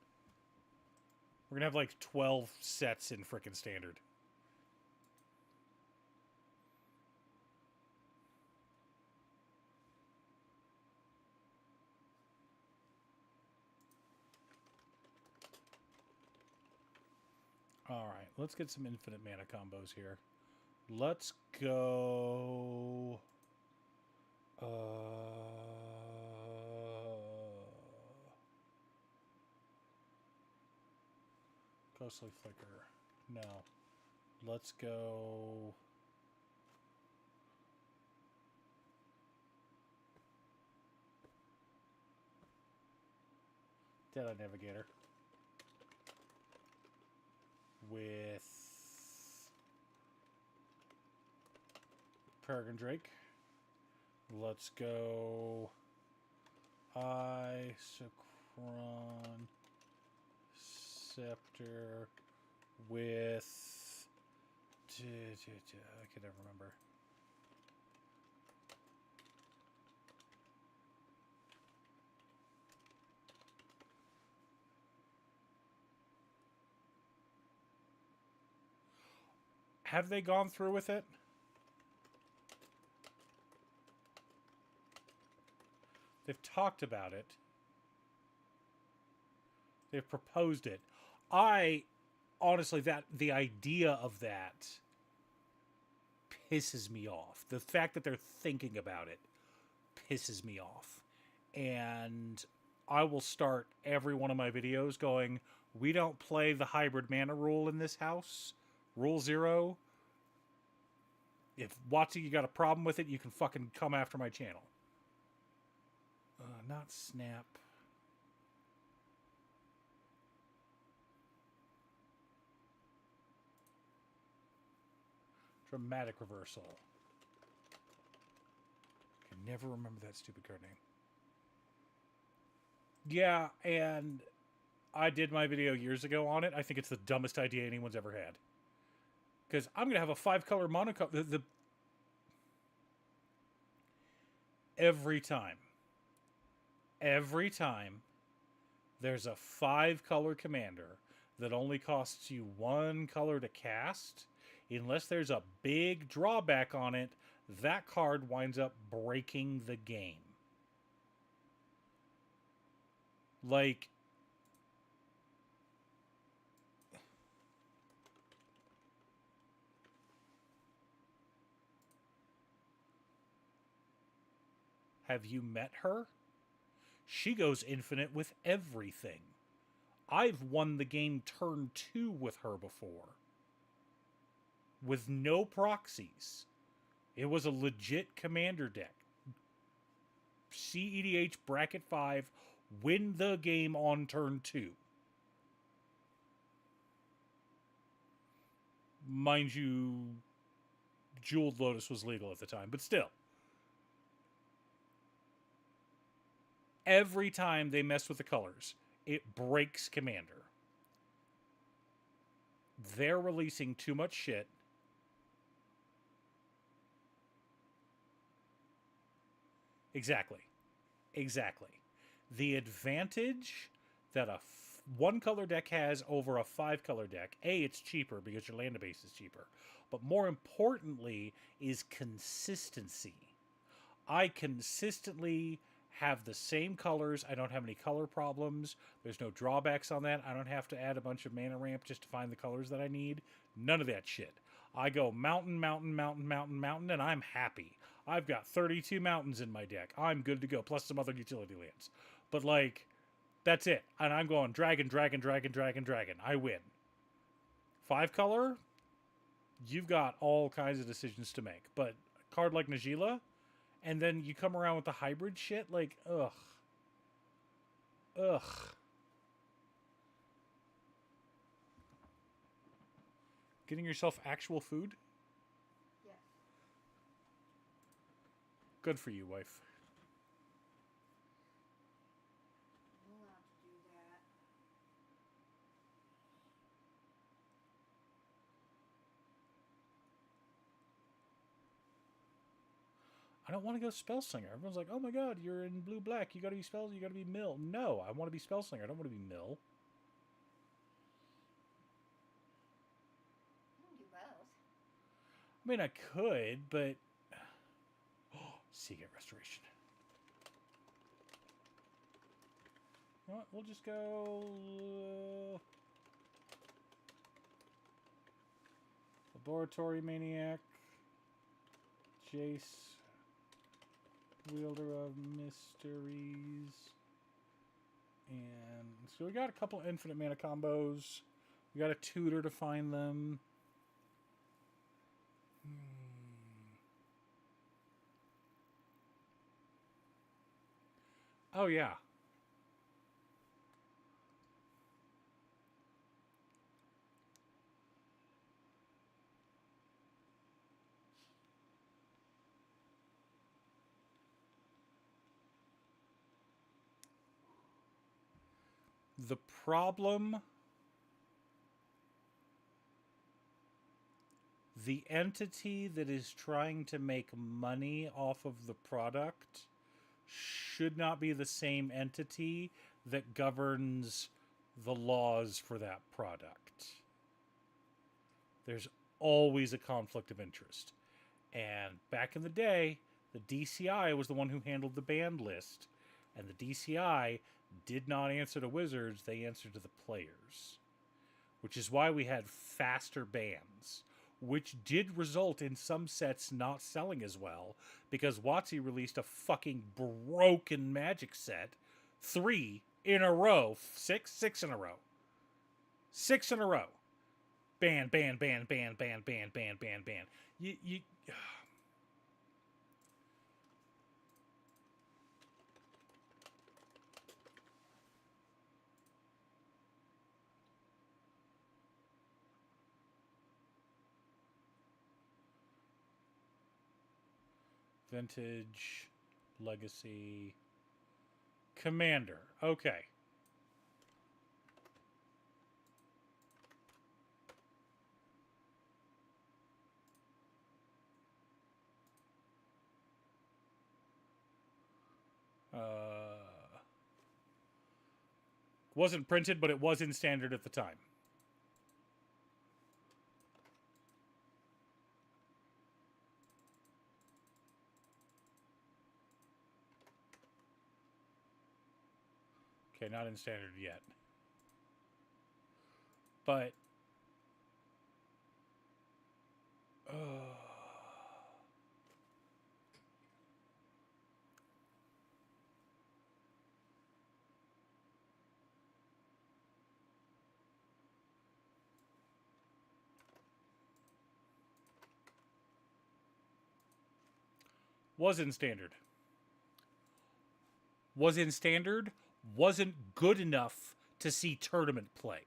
We're gonna have like 12 sets in frickin' Standard. Alright, let's get some infinite mana combos here. Let's go... Ghostly Flicker. No. Let's go... Dead-Eye Navigator. With Peregrine Drake. Let's go Isochron Scepter with I can never remember. Have they gone through with it? They've talked about it. They've proposed it. I honestly, that the idea of that pisses me off. The fact that they're thinking about it pisses me off. And I will start every one of my videos going, we don't play the hybrid mana rule in this house. Rule 0. If WotC, you got a problem with it, you can fucking come after my channel. Not snap. Dramatic reversal. Can never remember that stupid card name. Yeah, and I did my video years ago on it. I think it's the dumbest idea anyone's ever had. Because I'm going to have a 5-color monocolor. Every time there's a 5-color commander that only costs you 1 color to cast, unless there's a big drawback on it, that card winds up breaking the game. Like, have you met her? She goes infinite with everything. I've won the game turn 2 with her before. With no proxies. It was a legit commander deck. CEDH bracket 5, win the game on turn 2. Mind you, Jeweled Lotus was legal at the time, but still. Every time they mess with the colors, it breaks Commander. They're releasing too much shit. Exactly. The advantage that a 1-color deck has over a 5-color deck, A, it's cheaper because your land base is cheaper, but more importantly is consistency. I consistently have the same colors. I don't have any color problems. There's no drawbacks on that. I don't have to add a bunch of mana ramp just to find the colors that I need. None of that shit. I go mountain, mountain, mountain, mountain, mountain, and I'm happy. I've got 32 mountains in my deck. I'm good to go, plus some other utility lands. But, like, that's it. And I'm going dragon, dragon, dragon, dragon, dragon. I win. 5-color, you've got all kinds of decisions to make. But a card like Najeela, and then you come around with the hybrid shit, like, ugh. Getting yourself actual food? Yes. Good for you, wife. We'll have to do that. I don't want to go Spellslinger. Everyone's like, oh my god, you're in blue-black. You gotta be Spells, you gotta be Mill. No, I want to be Spellslinger. I don't want to be Mill. You can do both. I mean, I could, but... Seagate Restoration. You know what? We'll just go... Laboratory Maniac. Jace. Wielder of Mysteries. And so we got a couple infinite mana combos. We got a tutor to find them. Oh, yeah. The problem, the entity that is trying to make money off of the product should not be the same entity that governs the laws for that product. There's always a conflict of interest. And back in the day, the DCI was the one who handled the banned list, And the DCI did not answer to Wizards, they answered to the players. Which is why we had faster bans, which did result in some sets not selling as well, because WotC released a fucking broken Magic set 3 in a row. Six in a row. 6 in a row. Ban. You Vintage, Legacy, Commander. Okay. Wasn't printed, but it was in standard at the time. Okay, not in standard yet. But was in standard. Was in standard, wasn't good enough to see tournament play.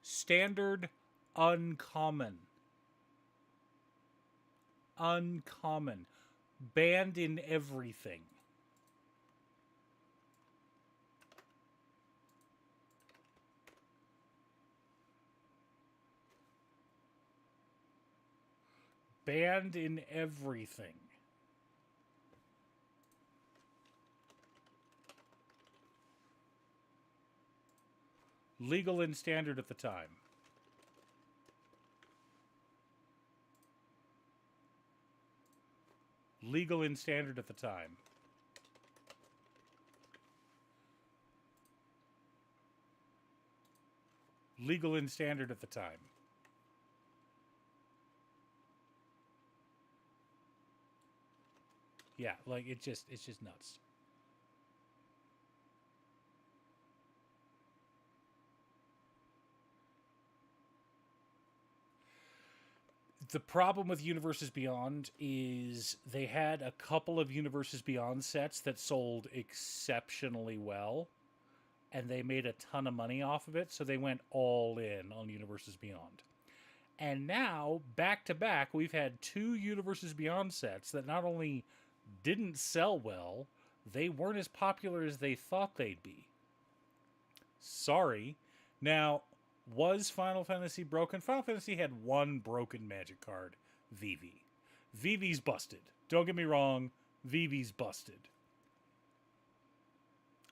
Standard, uncommon. Uncommon. Banned in everything. Banned in everything. Legal in standard at the time. Legal in standard at the time. Legal in standard at the time. Yeah, like it's just nuts. The problem with Universes Beyond is they had a couple of Universes Beyond sets that sold exceptionally well, and they made a ton of money off of it, so they went all in on Universes Beyond. And now, back to back, we've had 2 Universes Beyond sets that not only didn't sell well, they weren't as popular as they thought they'd be. Sorry. Now, was Final Fantasy broken? Final Fantasy had one broken Magic card, Vivi. Vivi's busted. Don't get me wrong, Vivi's busted.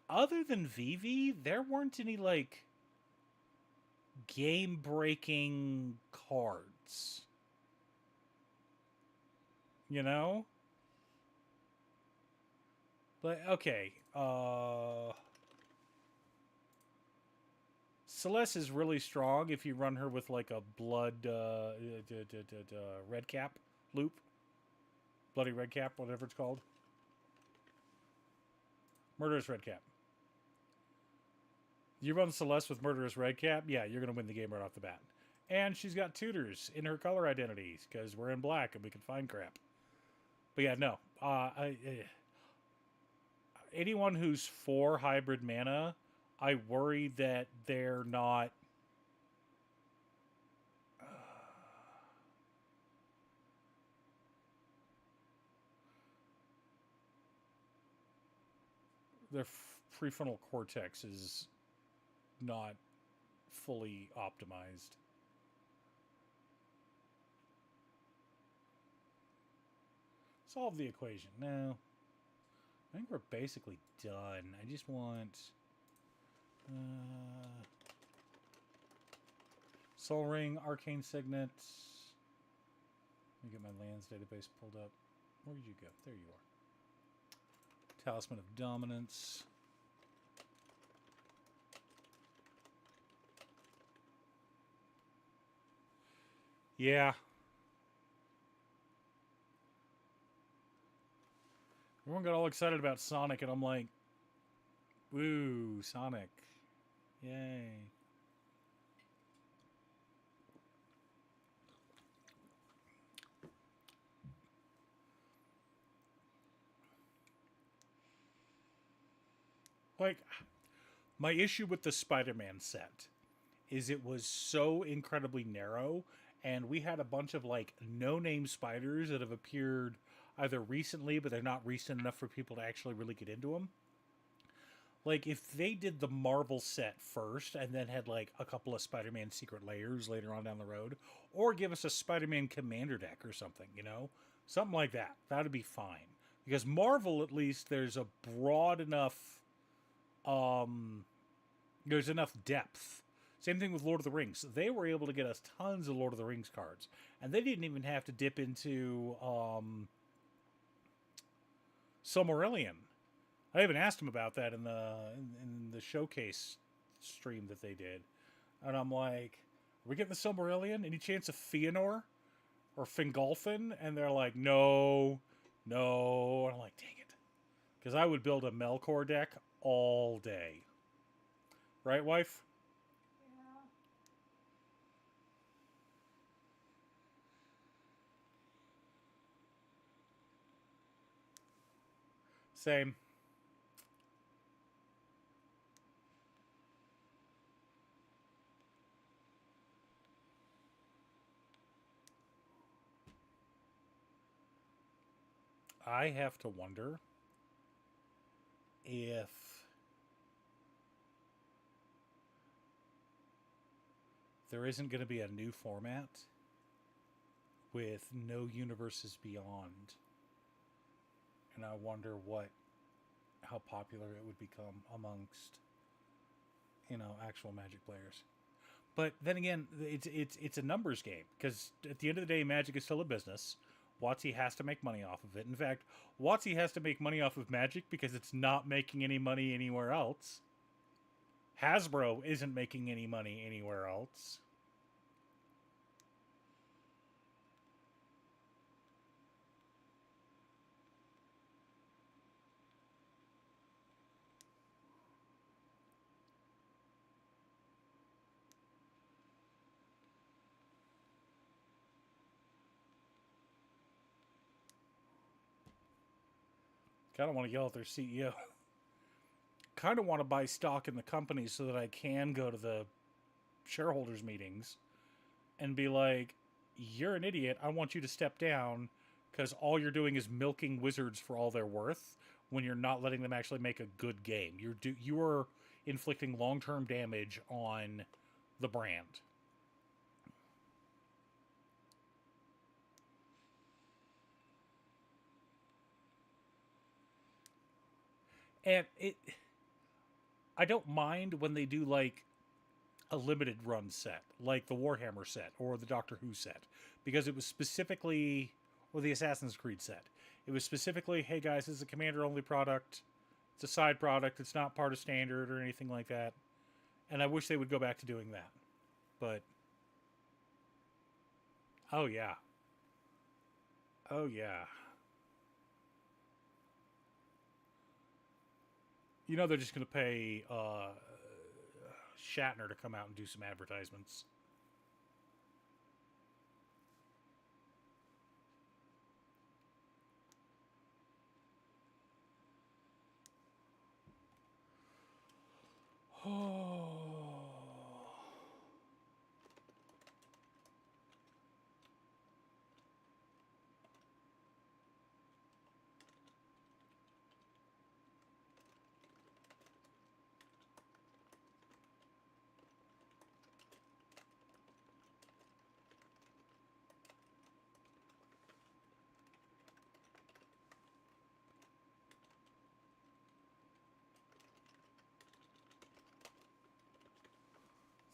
Other than Vivi, there weren't any, like, game-breaking cards. You know? Like, okay, Celeste is really strong if you run her with, like, a blood, red cap loop. Bloody red cap, whatever it's called. Murderous red cap. You run Celeste with Murderous red cap, yeah, you're going to win the game right off the bat. And she's got tutors in her color identities, because we're in black and we can find crap. But yeah, no. Anyone who's for hybrid mana, I worry that they're not... their prefrontal cortex is not fully optimized. Solve the equation. No. I think we're basically done. I just want... Soul Ring, Arcane Signet. Let me get my lands database pulled up. Where did you go? There you are. Talisman of Dominance. Yeah. Everyone got all excited about Sonic, and I'm like, woo, Sonic. Yay. Like, my issue with the Spider-Man set is it was so incredibly narrow, and we had a bunch of, like, no-name spiders that have appeared either recently, but they're not recent enough for people to actually really get into them. Like, if they did the Marvel set first and then had, like, a couple of Spider-Man secret layers later on down the road, or give us a Spider-Man commander deck or something, you know? Something like that. That'd be fine. Because Marvel, at least, there's a broad enough, there's enough depth. Same thing with Lord of the Rings. They were able to get us tons of Lord of the Rings cards. And they didn't even have to dip into, Silmarillion. I even asked him about that in the showcase stream that they did, and I'm like, "Are we getting the Silmarillion? Any chance of Fëanor or Fingolfin?" And they're like, "No, no." And I'm like, "Dang it," because I would build a Melkor deck all day, right, wife? Yeah. Same. I have to wonder if there isn't going to be a new format with no universes beyond, and I wonder how popular it would become amongst, actual Magic players. But then again, it's a numbers game, because at the end of the day, Magic is still a business. WotC has to make money off of it. In fact, WotC has to make money off of Magic because it's not making any money anywhere else. Hasbro isn't making any money anywhere else. Kind of want to yell at their CEO. Kind of want to buy stock in the company so that I can go to the shareholders meetings and be like, "You're an idiot. I want you to step down because all you're doing is milking wizards for all they're worth when you're not letting them actually make a good game. You are inflicting long-term damage on the brand." And I don't mind when they do like a limited run set, like the Warhammer set or the Doctor Who set, because it was specifically, or the Assassin's Creed set. It was specifically, hey guys, this is a commander only product. It's a side product. It's not part of standard or anything like that. And I wish they would go back to doing that. But, oh yeah. Oh yeah. They're just going to pay Shatner to come out and do some advertisements. Oh.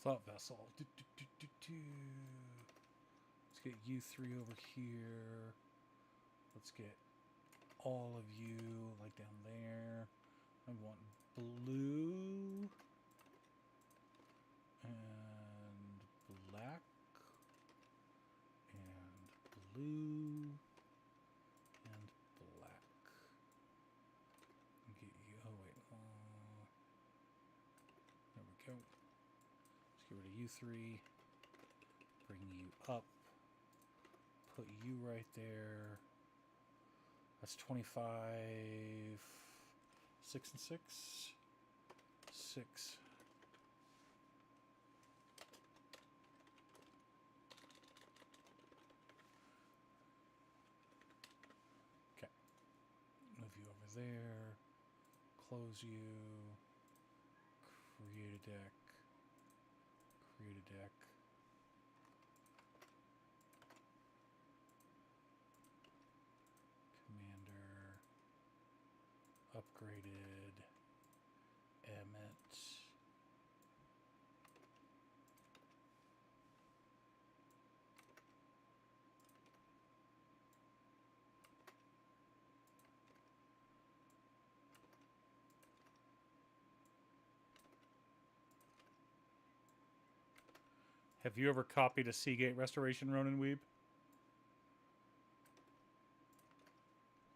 Thought vessel. Let's get you three over here. Let's get all of you like down there. I want blue and black and blue and black. Get you. Oh wait. There we go. Let's get rid of you three. Bring you up. Put you right there. That's 25. 6 and 6. 6. Okay. Move you over there. Close you. Create a deck. Create a deck. Upgraded Emmett. Have you ever copied a Seagate Restoration, Ronan Weeb?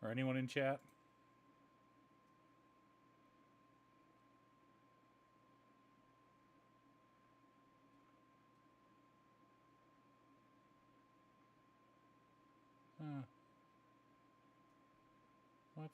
Or anyone in chat? What?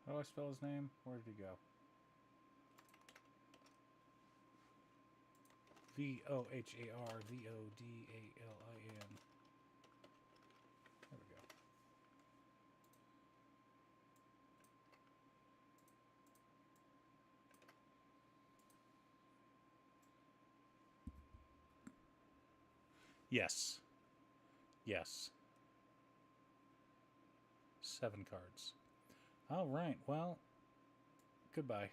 How do I spell his name? Where did he go? VOHARVODALIN. There we go. Yes. Yes. 7 cards. All right. Well, goodbye.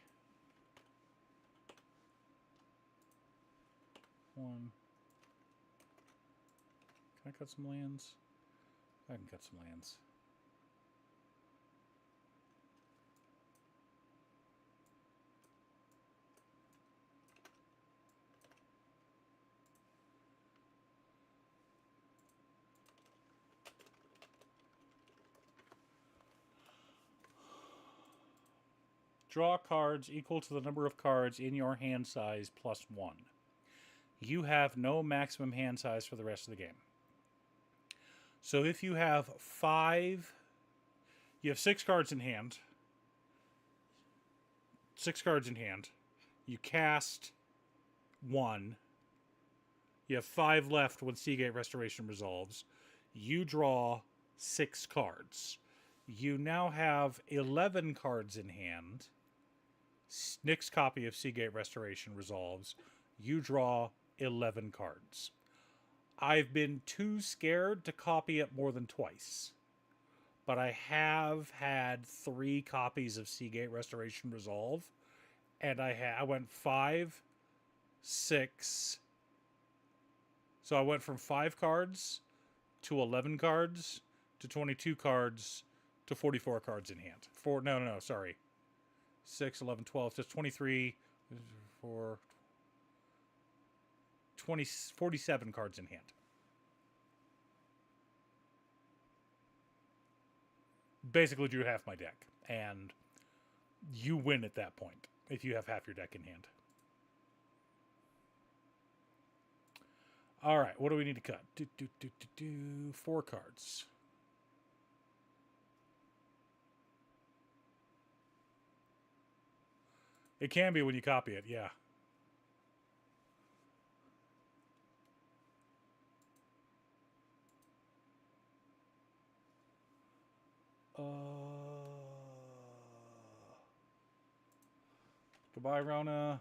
1. Can I cut some lands? I can cut some lands. Draw cards equal to the number of cards in your hand size plus 1. You have no maximum hand size for the rest of the game. So if you have 6 cards in hand. 6 cards in hand. You cast 1. You have 5 left when Seagate Restoration resolves. You draw 6 cards. You now have 11 cards in hand. Nick's copy of Seagate Restoration resolves. You draw 11 cards. I've been too scared to copy it more than twice. But I have had 3 copies of Seagate Restoration resolve. And I went 5, 6. So I went from 5 cards to 11 cards to 22 cards to 44 cards in hand. Sorry. 6, 11, 12, just 23, 4, 20, 47 cards in hand. Basically drew half my deck. And you win at that point if you have half your deck in hand. All right, what do we need to cut? 4 cards. It can be when you copy it, yeah. Goodbye, Rona.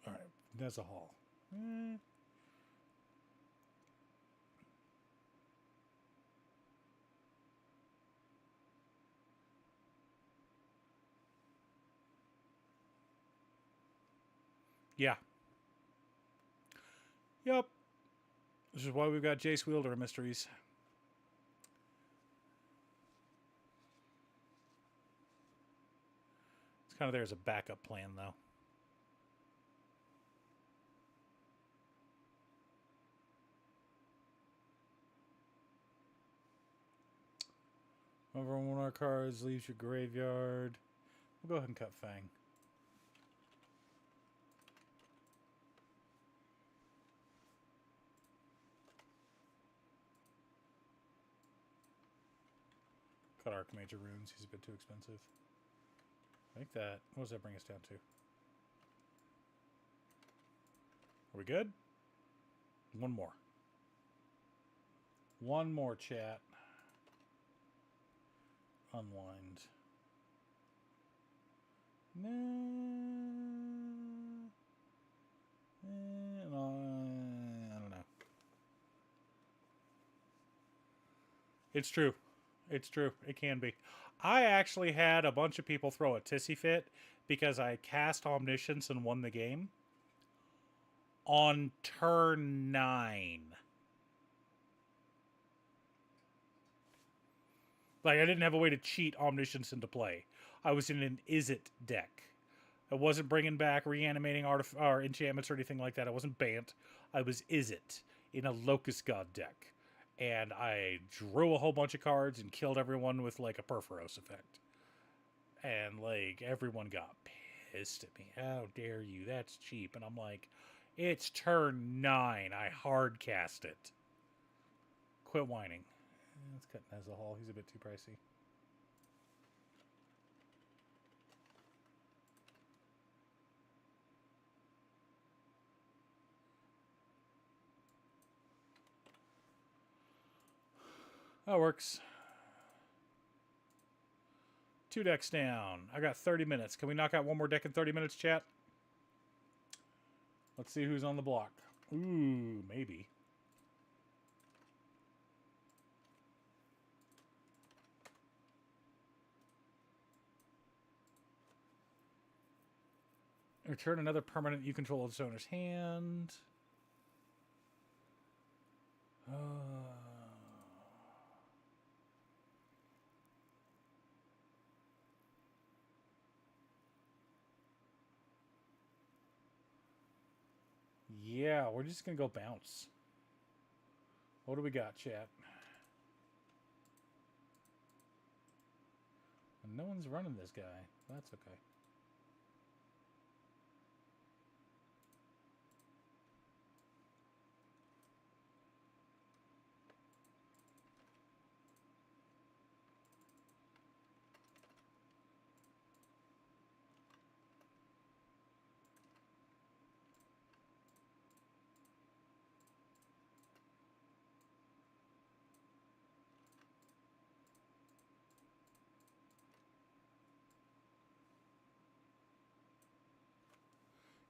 All right, there's a hall. Yeah. Yep. This is why we've got Jace Wielder mysteries. It's kind of there as a backup plan, though. Over on one of our cards, leaves your graveyard. We'll go ahead and cut Fang. Cut Archmage Runes. He's a bit too expensive. I think that... What does that bring us down to? Are we good? One more. One more, chat. Unwind. No. I don't know. It's true. It's true. It can be. I actually had a bunch of people throw a tissy fit because I cast Omniscience and won the game on turn 9. Like, I didn't have a way to cheat Omniscience into play. I was in an Izzet deck. I wasn't bringing back reanimating or enchantments or anything like that. I wasn't Bant. I was Izzet in a Locust God deck. And I drew a whole bunch of cards and killed everyone with, like, a Perforos effect. And, like, everyone got pissed at me. How dare you? That's cheap. And I'm like, it's turn 9. I hard cast it. Quit whining. Let's cut Nezahal. He's a bit too pricey. That works. 2 decks down. I got 30 minutes. Can we knock out one more deck in 30 minutes, chat? Let's see who's on the block. Ooh, maybe. Return another permanent you control its owner's hand. Yeah, we're just going to go bounce. What do we got, chat? And no one's running this guy. That's okay.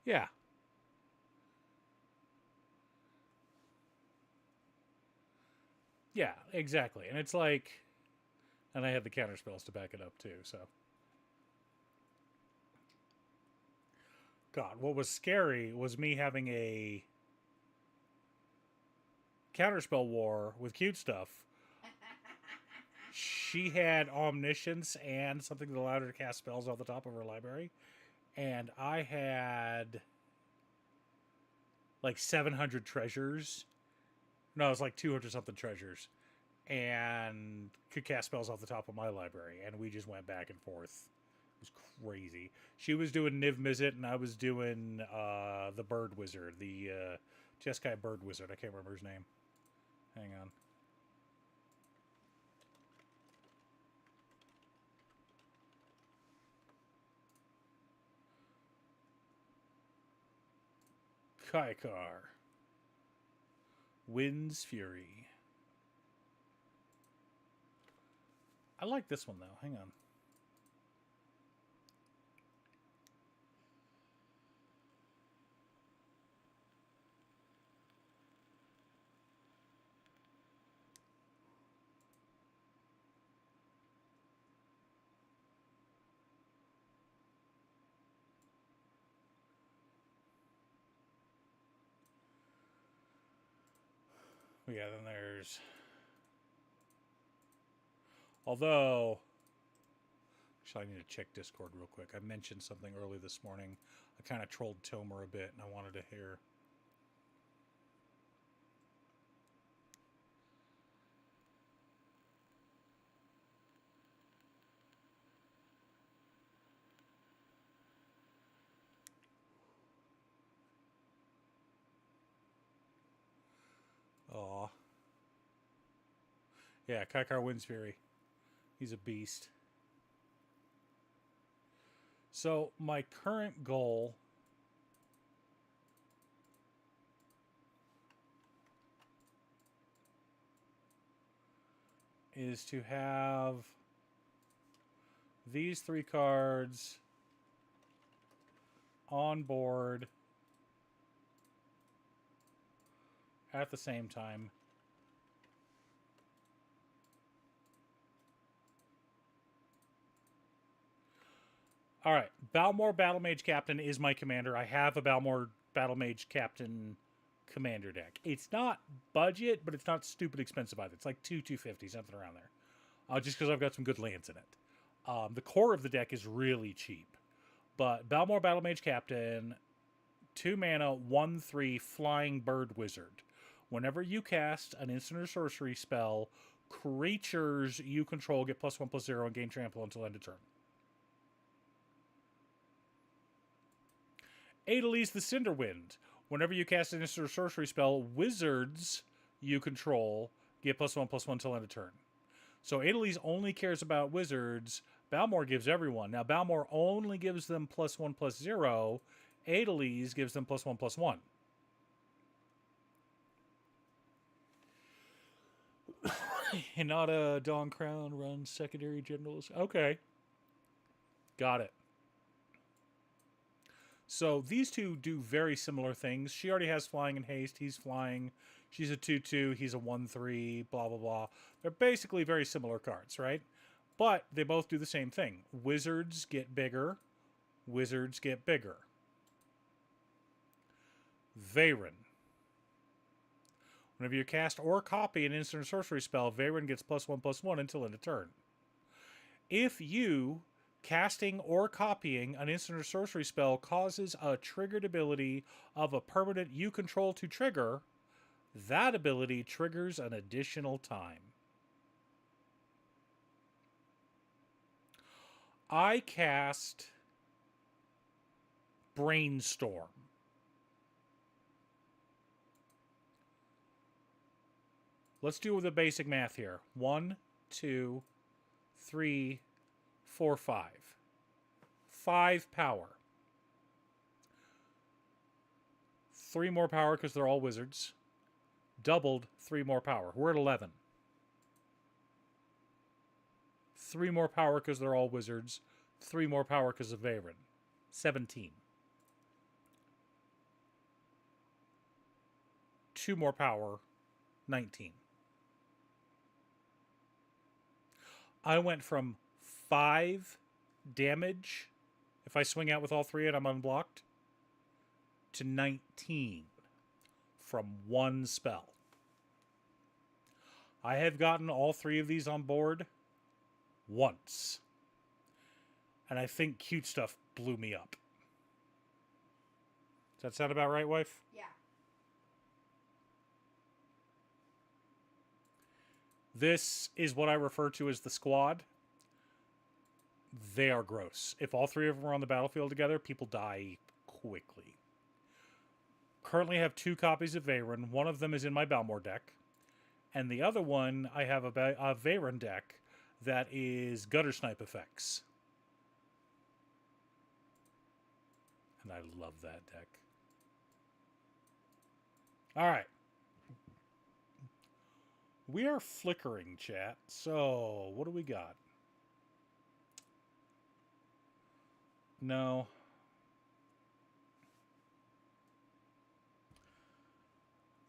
Yeah. Yeah, exactly. And it's like... And I had the counter spells to back it up, too, so... God, what was scary was me having a counterspell war with cute stuff. She had Omniscience and something that allowed her to cast spells off the top of her library. And I had like 700 treasures. No, it was like 200 something treasures. And could cast spells off the top of my library. And we just went back and forth was crazy. She was doing Niv Mizzet, and I was doing the Bird Wizard, the Jeskai Bird Wizard. I can't remember his name. Hang on. Kaikar. Wind's Fury. I like this one, though. Hang on. Yeah, then there's... Although... Actually, I need to check Discord real quick. I mentioned something early this morning. I kind of trolled Tomer a bit, and I wanted to hear... Aw. Yeah, Kaikar Wind's Fury. He's a beast. So, my current goal is to have these 3 cards on board at the same time. All right, Balmor Battle Mage Captain is my commander. I have a Balmor Battle Mage Captain commander deck. It's not budget, but it's not stupid expensive either. It's like $250, something around there. Just because I've got some good lands in it. The core of the deck is really cheap. But Balmor Battle Mage Captain, 2 mana, 1/3 Flying Bird Wizard. Whenever you cast an instant or sorcery spell, creatures you control get +1/+0 and gain trample until end of turn. Adeliz the Cinderwind. Whenever you cast an instant or sorcery spell, wizards you control get +1/+1 until end of turn. So Adeliz only cares about wizards. Balmor gives everyone. Now, Balmor only gives them +1/+0. Adeliz gives them +1/+1. Hinata Dawn Crown runs secondary generals. Okay. Got it. So these two do very similar things. She already has flying and haste. He's flying. She's a 2/2. He's a 1/3. Blah, blah, blah. They're basically very similar cards, right? But they both do the same thing. Wizards get bigger. Wizards get bigger. Veyran. Whenever you cast or copy an instant or sorcery spell, Veyran gets +1/+1 until end of turn. If you casting or copying an instant or sorcery spell causes a triggered ability of a permanent you control to trigger, that ability triggers an additional time. I cast Brainstorm. Let's do the basic math here. 1, 2, 3, 4, 5. 5 power. 3 more power because they're all wizards. Doubled 3 more power. We're at 11. 3 more power because they're all wizards. 3 more power because of Veyran. 17. 2 more power. 19. I went from 5 damage, if I swing out with all 3 and I'm unblocked, to 19 from 1 spell. I have gotten all 3 of these on board once. And I think Cute Stuff blew me up. Does that sound about right, wife? Yeah. This is what I refer to as the squad. They are gross. If all three of them are on the battlefield together, people die quickly. Currently have 2 copies of Veyron. One of them is in my Balmor deck. And the other one, I have a Veyron deck that is Gutter Snipe effects. And I love that deck. Alright. We are flickering, chat. So, what do we got? No.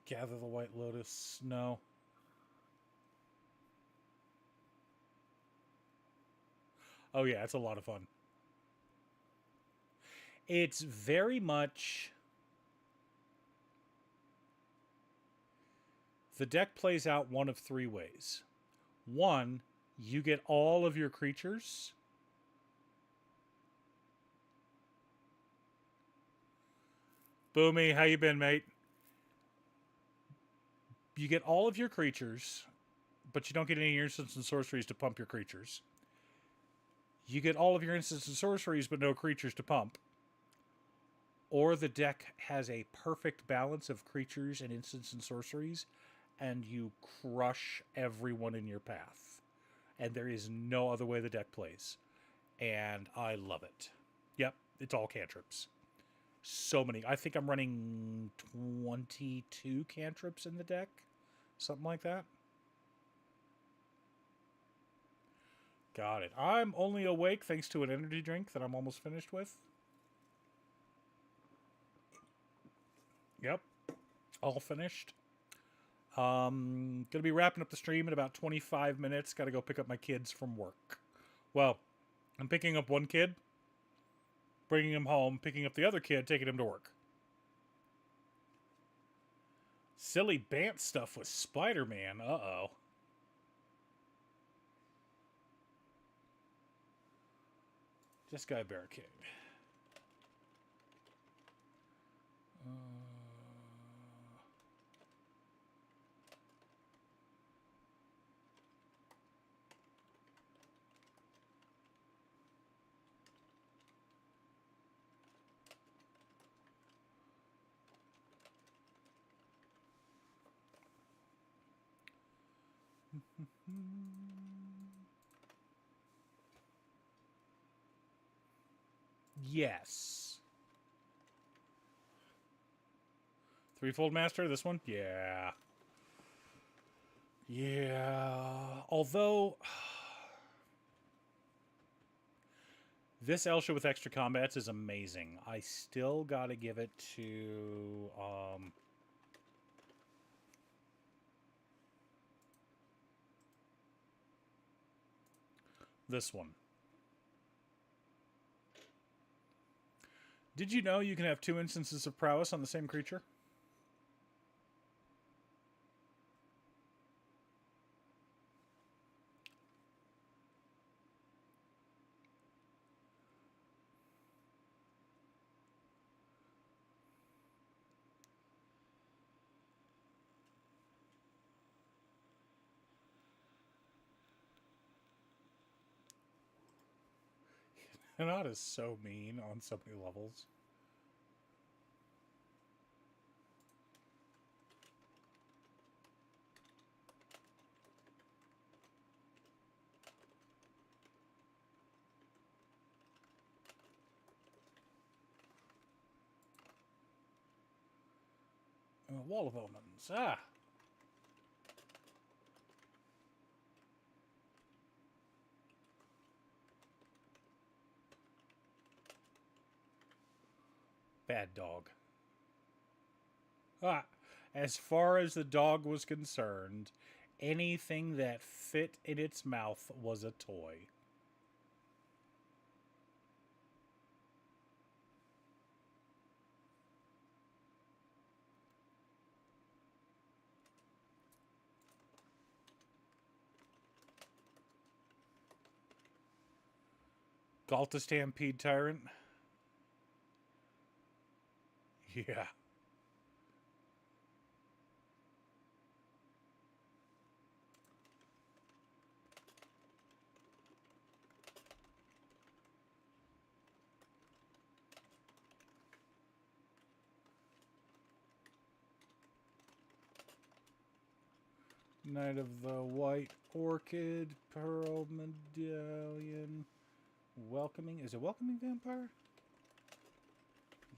Gather the White Lotus. No. Oh yeah, it's a lot of fun. It's very much... The deck plays out one of 3 ways. 1, you get all of your creatures. Boomy, how you been, mate? You get all of your creatures, but you don't get any instants and sorceries to pump your creatures. You get all of your instants and sorceries, but no creatures to pump. Or the deck has a perfect balance of creatures and instants and sorceries, and you crush everyone in your path. And there is no other way the deck plays. And I love it. Yep, it's all cantrips. So many. I think I'm running 22 cantrips in the deck. Something like that. Got it. I'm only awake thanks to an energy drink that I'm almost finished with. Yep. All finished. Gonna be wrapping up the stream in about 25 minutes. Gotta go pick up my kids from work. Well, I'm picking up one kid, bringing him home, picking up the other kid, taking him to work. Silly Bant stuff with Spider-Man. Uh-oh. This guy barricade. Yes. Threefold Master, this one? Yeah. Yeah. Although... This Elsha with extra combats is amazing. I still gotta give it to... this one. Did you know you can have 2 instances of prowess on the same creature? Hinata is so mean on so many levels. Wall of Omens. Ah. Bad dog. Ah. As far as the dog was concerned, anything that fit in its mouth was a toy. Galta Stampede Tyrant. Yeah. Knight of the White Orchid, Pearl Medallion. Welcoming. Is it Welcoming Vampire?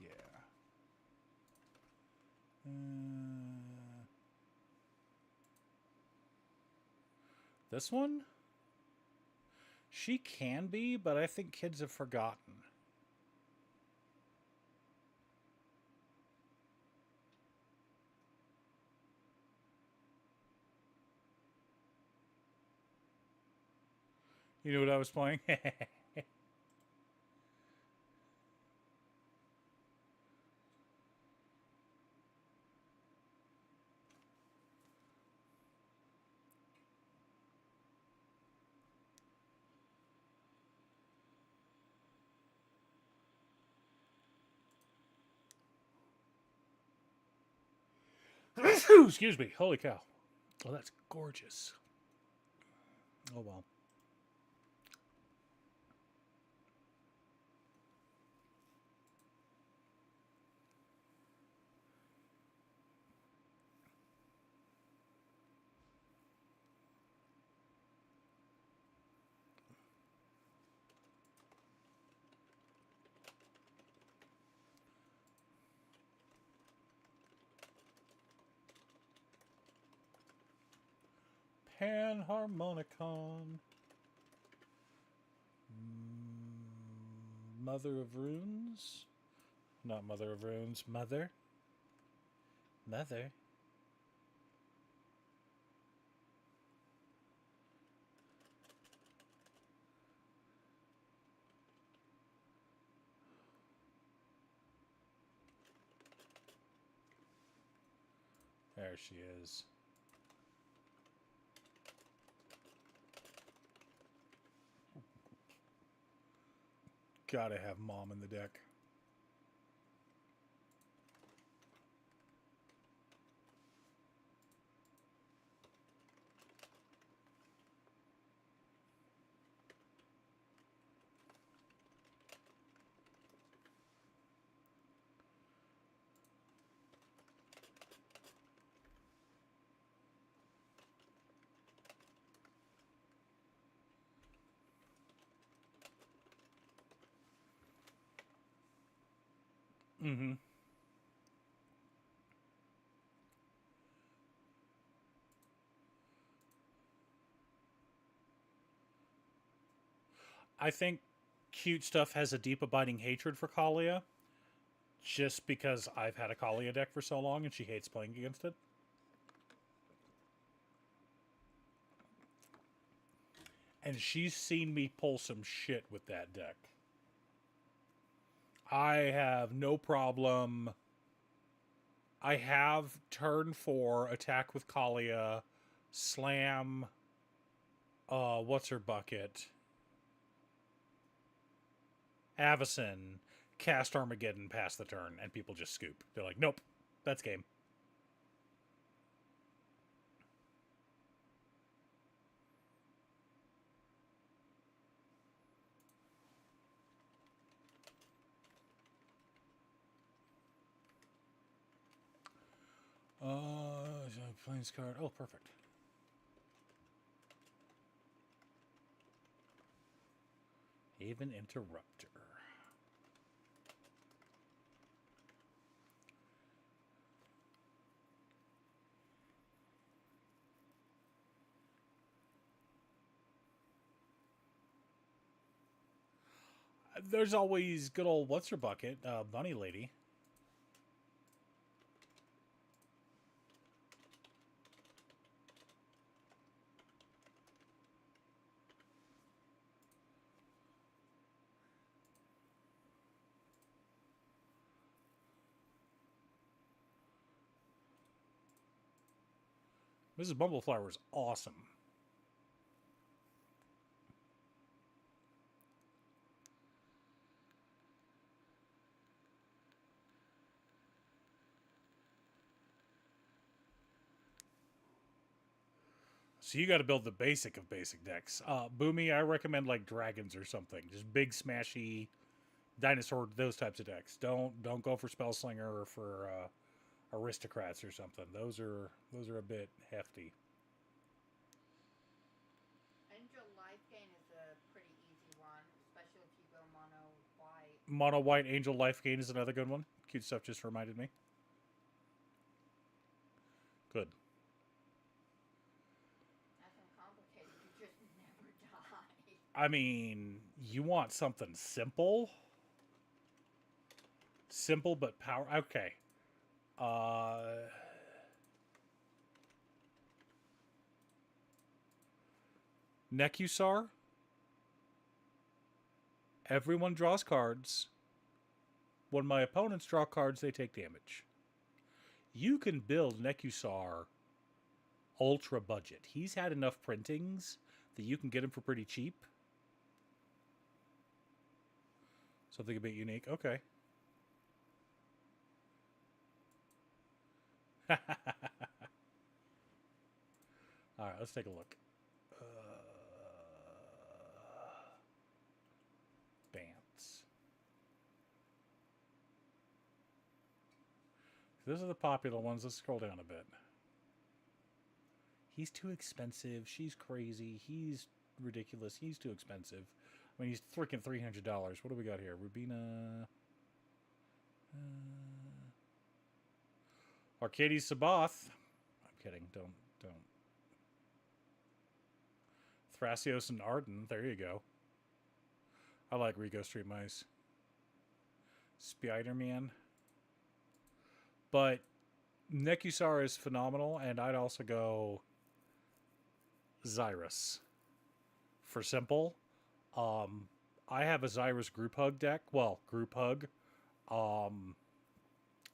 Yeah. This one? She can be, but I think kids have forgotten. You know what I was playing? Excuse me. Holy cow. Oh, that's gorgeous. Oh, well. Panharmonicon. Mother of Runes? Not Mother of Runes. Mother? Mother? There she is. Gotta have Mom in the deck. Mm-hmm. I think Cute Stuff has a deep abiding hatred for Kalia, just because I've had a Kalia deck for so long and she hates playing against it. And she's seen me pull some shit with that deck. I have no problem. I have turn 4, attack with Kalia, slam, what's her bucket? Avacyn, cast Armageddon past the turn, and people just scoop. They're like, nope, that's game. Plains card. Oh, perfect. Haven Interrupter. There's always good old what's her bucket, Bunny Lady. Mrs. Bumbleflower is awesome. So you got to build the basic of basic decks. Boomy, I recommend like dragons or something. Just big smashy dinosaur, those types of decks. Don't go for Spellslinger or for aristocrats or something. Those are a bit hefty. Mono white Angel Life Gain is another good one. Cute stuff just reminded me. Good. Nothing complicated. You just never die. I mean, you want something simple? Simple but power. Okay. Nekusar. Everyone draws cards. When my opponents draw cards, they take damage. You can build Nekusar ultra budget. He's had enough printings that you can get him for pretty cheap. Something a bit unique. Okay. Alright, let's take a look. Bants. Those are the popular ones. Let's scroll down a bit. He's too expensive. She's crazy. He's ridiculous. He's too expensive. I mean, he's freaking $300. What do we got here? Rubina. Arcades Sabath. I'm kidding. Don't. Thrasios and Arden. There you go. I like Rico Street Mice. Spider-Man. But Nekusar is phenomenal, and I'd also go Xyrus for simple. I have a Xyrus Group Hug deck. Well, Group Hug.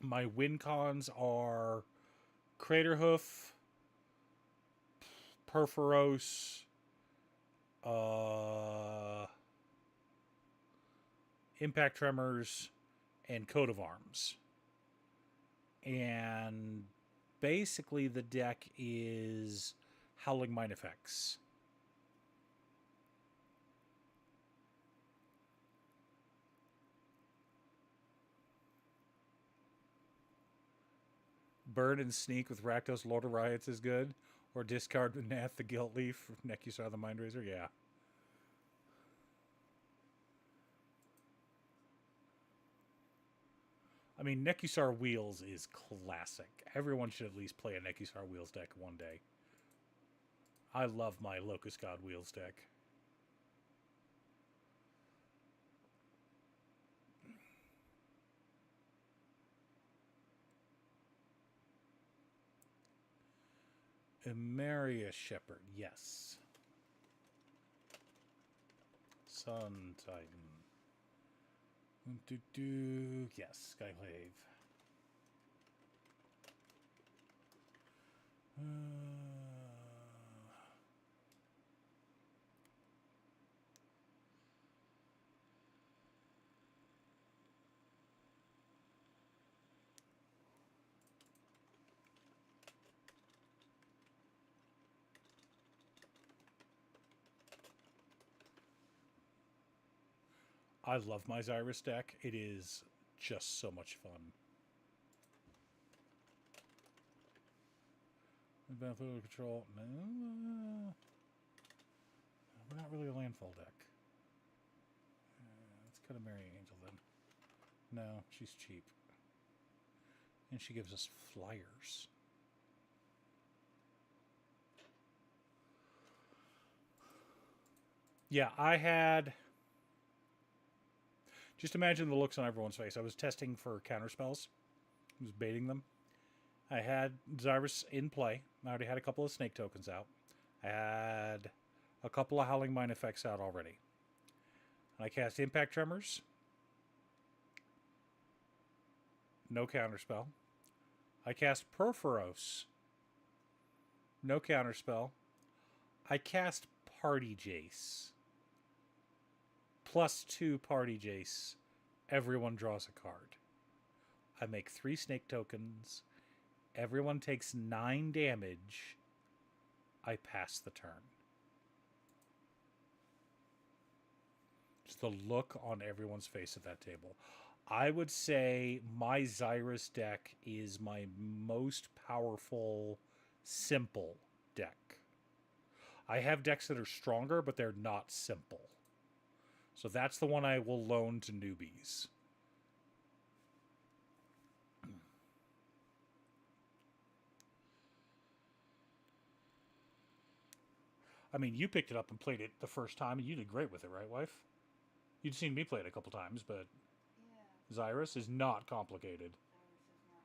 My win cons are Craterhoof, Perforos, Impact Tremors, and Coat of Arms. And basically the deck is Howling Mind Effects. Burn and Sneak with Rakdos Lord of Riots is good. Or discard with Nath the Guilt Leaf, Nekusar the Mindraiser, yeah. I mean, Nekusar Wheels is classic. Everyone should at least play a Nekusar Wheels deck one day. I love my Locust God Wheels deck. Emeria Shepherd, yes. Sun Titan. Yes, Skyclave. I love my Xyrus deck. It is just so much fun. Battlefield Control. No. We're not really a landfall deck. Let's cut a Mary Angel then. No, she's cheap. And she gives us flyers. Yeah, I had... Just imagine the looks on everyone's face. I was testing for counterspells. I was baiting them. I had Xyrus in play. I already had a couple of snake tokens out. I had a couple of Howling Mind effects out already. And I cast Impact Tremors. No counterspell. I cast Perforos. No counterspell. I cast Party Jace. +2 Party Jace. Everyone draws a card. I make 3 snake tokens. Everyone takes 9 damage. I pass the turn. Just the look on everyone's face at that table. I would say my Xyrus deck is my most powerful, simple deck. I have decks that are stronger, but they're not simple. So that's the one I will loan to newbies. I mean, you picked it up and played it the first time, and you did great with it, right, wife? You'd seen me play it a couple times, but Yeah. Zyrus is not complicated. Cyrus is not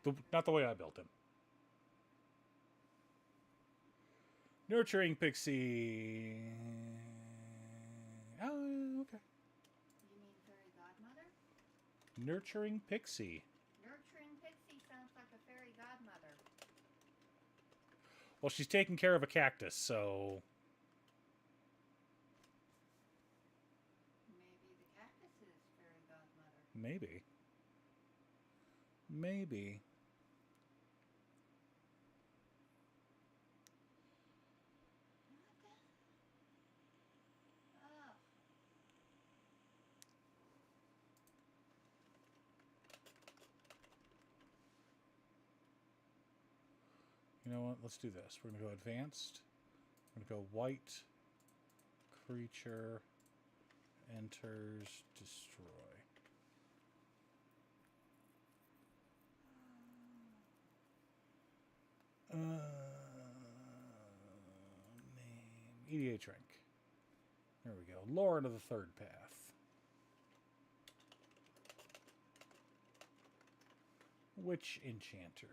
complicated. Not the way I built him. Nurturing Pixie. Oh, okay. You mean fairy godmother? Nurturing Pixie. Nurturing pixie sounds like a fairy godmother. Well, she's taking care of a cactus, so... Maybe the cactus is fairy godmother. Maybe. Maybe. Oh. You know what? Let's do this. We're going to go advanced. We're going to go white. Creature enters destroy. Name. EDH rank. There we go. Lore into the third path. Witch Enchanter.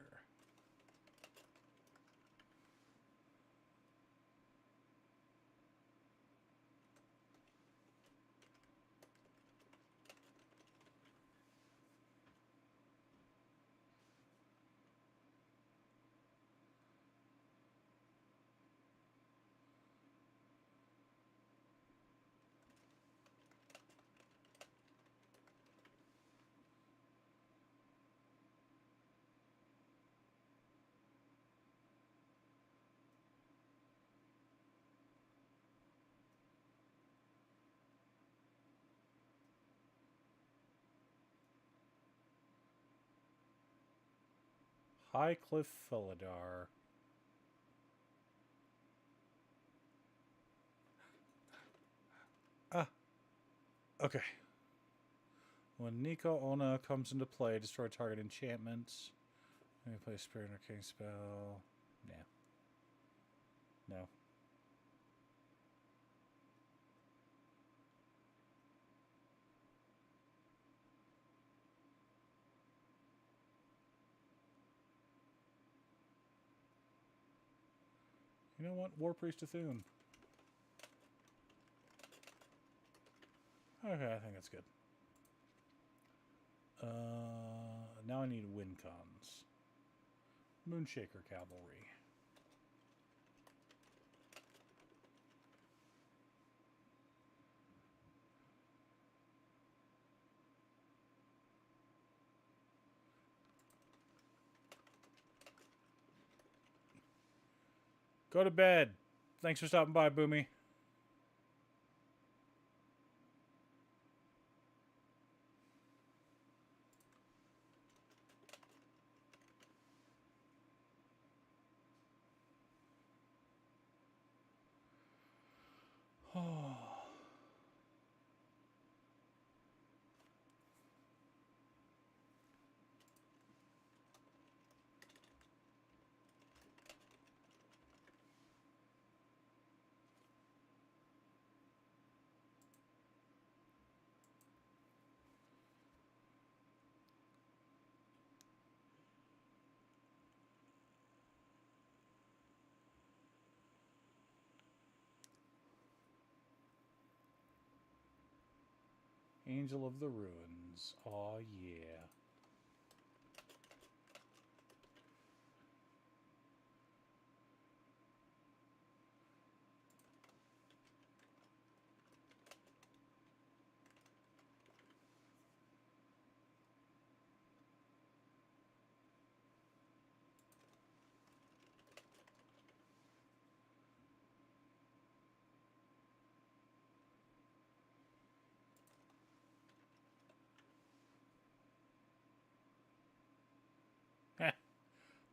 Highcliff Felidar. Okay. When Nico Ona comes into play, destroy target enchantments. Let me play Spirit Arcane spell. Yeah. No. You know what? War Priest Athun. Okay, I think that's good. Now I need win cons. Moonshaker Cavalry. Go to bed. Thanks for stopping by, Boomy. Angel of the Ruins. Aw, yeah.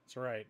That's right.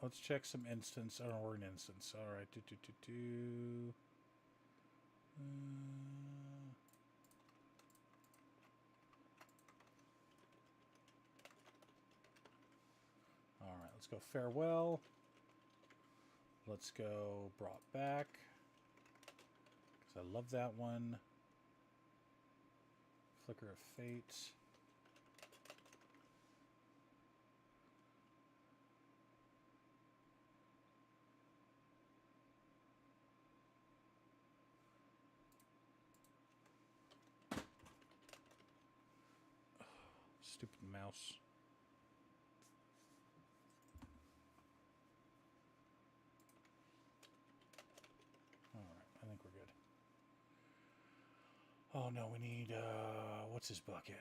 Let's check some instance. Oh, we're an instance. All right. All right. Let's go farewell. Let's go brought back. Because I love that one. Flicker of Fate. Stupid mouse. Alright, I think we're good. Oh no, we need, what's his bucket?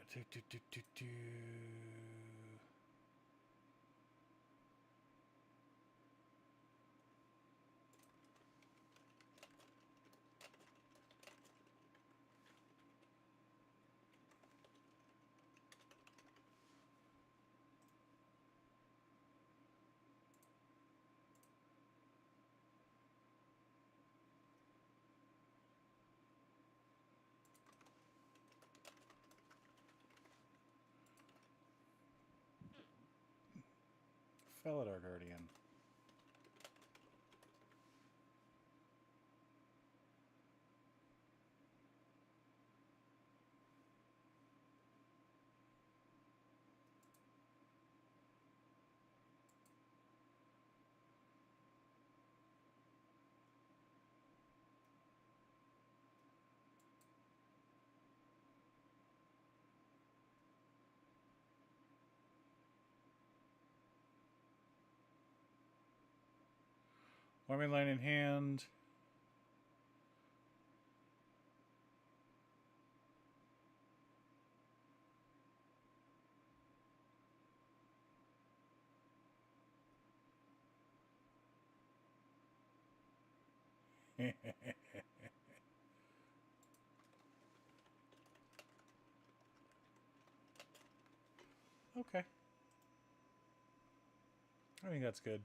Felidar Guardian. Army line in hand. Okay. I think that's good.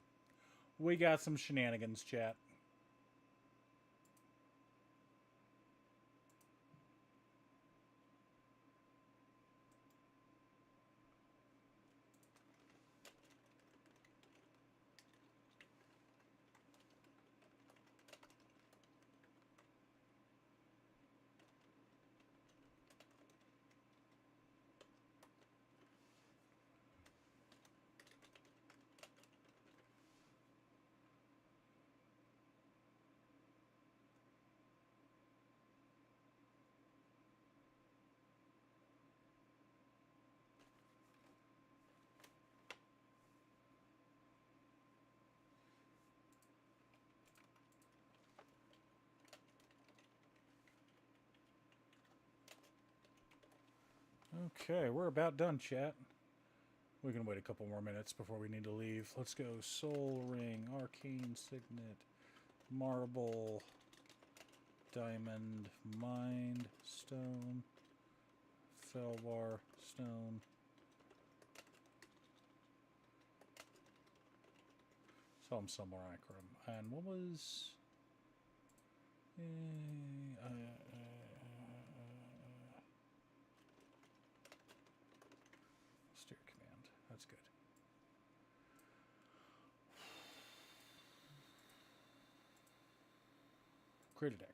We got some shenanigans, chat. Okay, we're about done, chat. We can wait a couple more minutes before we need to leave. Let's go Soul Ring, Arcane Signet, Marble, Diamond, Mind, Stone, Felbar, Stone. Some Simulacrum. And what was... Steer Command. That's good. Create a deck.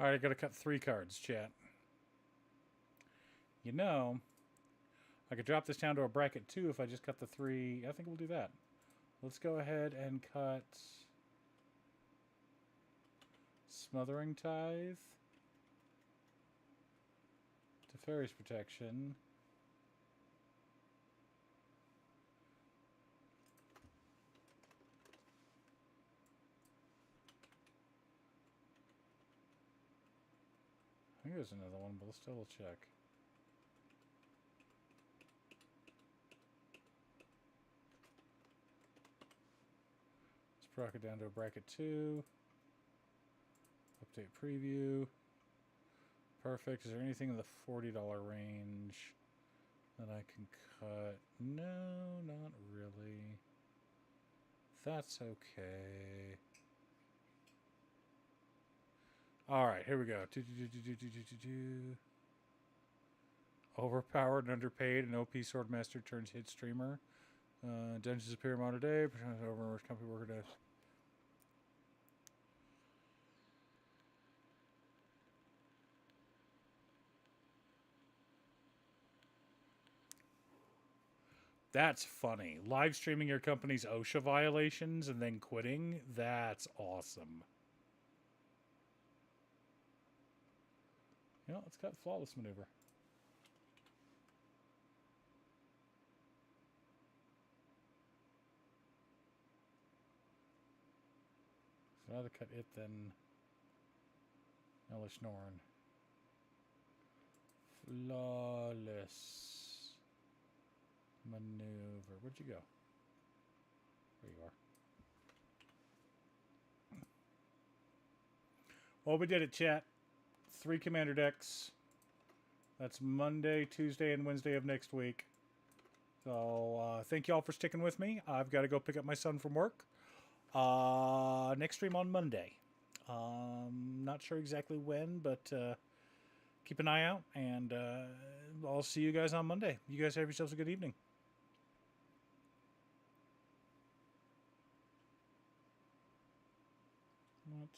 Alright, I gotta cut 3 cards, chat. You know, I could drop this down to a bracket 2 if I just cut the 3. I think we'll do that. Let's go ahead and cut Smothering Tithe to Fairies Protection. I think there's another one, but let's double check. Let's proc it down to a bracket 2. Update preview. Perfect. Is there anything in the $40 range that I can cut? No, not really. That's okay. Alright, here we go. Overpowered and underpaid, an OP Swordmaster turns hit streamer. Dungeons appear modern day, over company worker does. That's funny. Live streaming your company's OSHA violations and then quitting? That's awesome. You know, let's cut Flawless Maneuver. So I'd rather cut it than Elish Norn. Flawless Maneuver. Where'd you go? There you are. Well, we did it, chat. 3 commander decks. That's Monday, Tuesday, and Wednesday of next week. So, thank y'all for sticking with me. I've got to go pick up my son from work. Next stream on Monday. Not sure exactly when, but keep an eye out, and I'll see you guys on Monday. You guys have yourselves a good evening. What?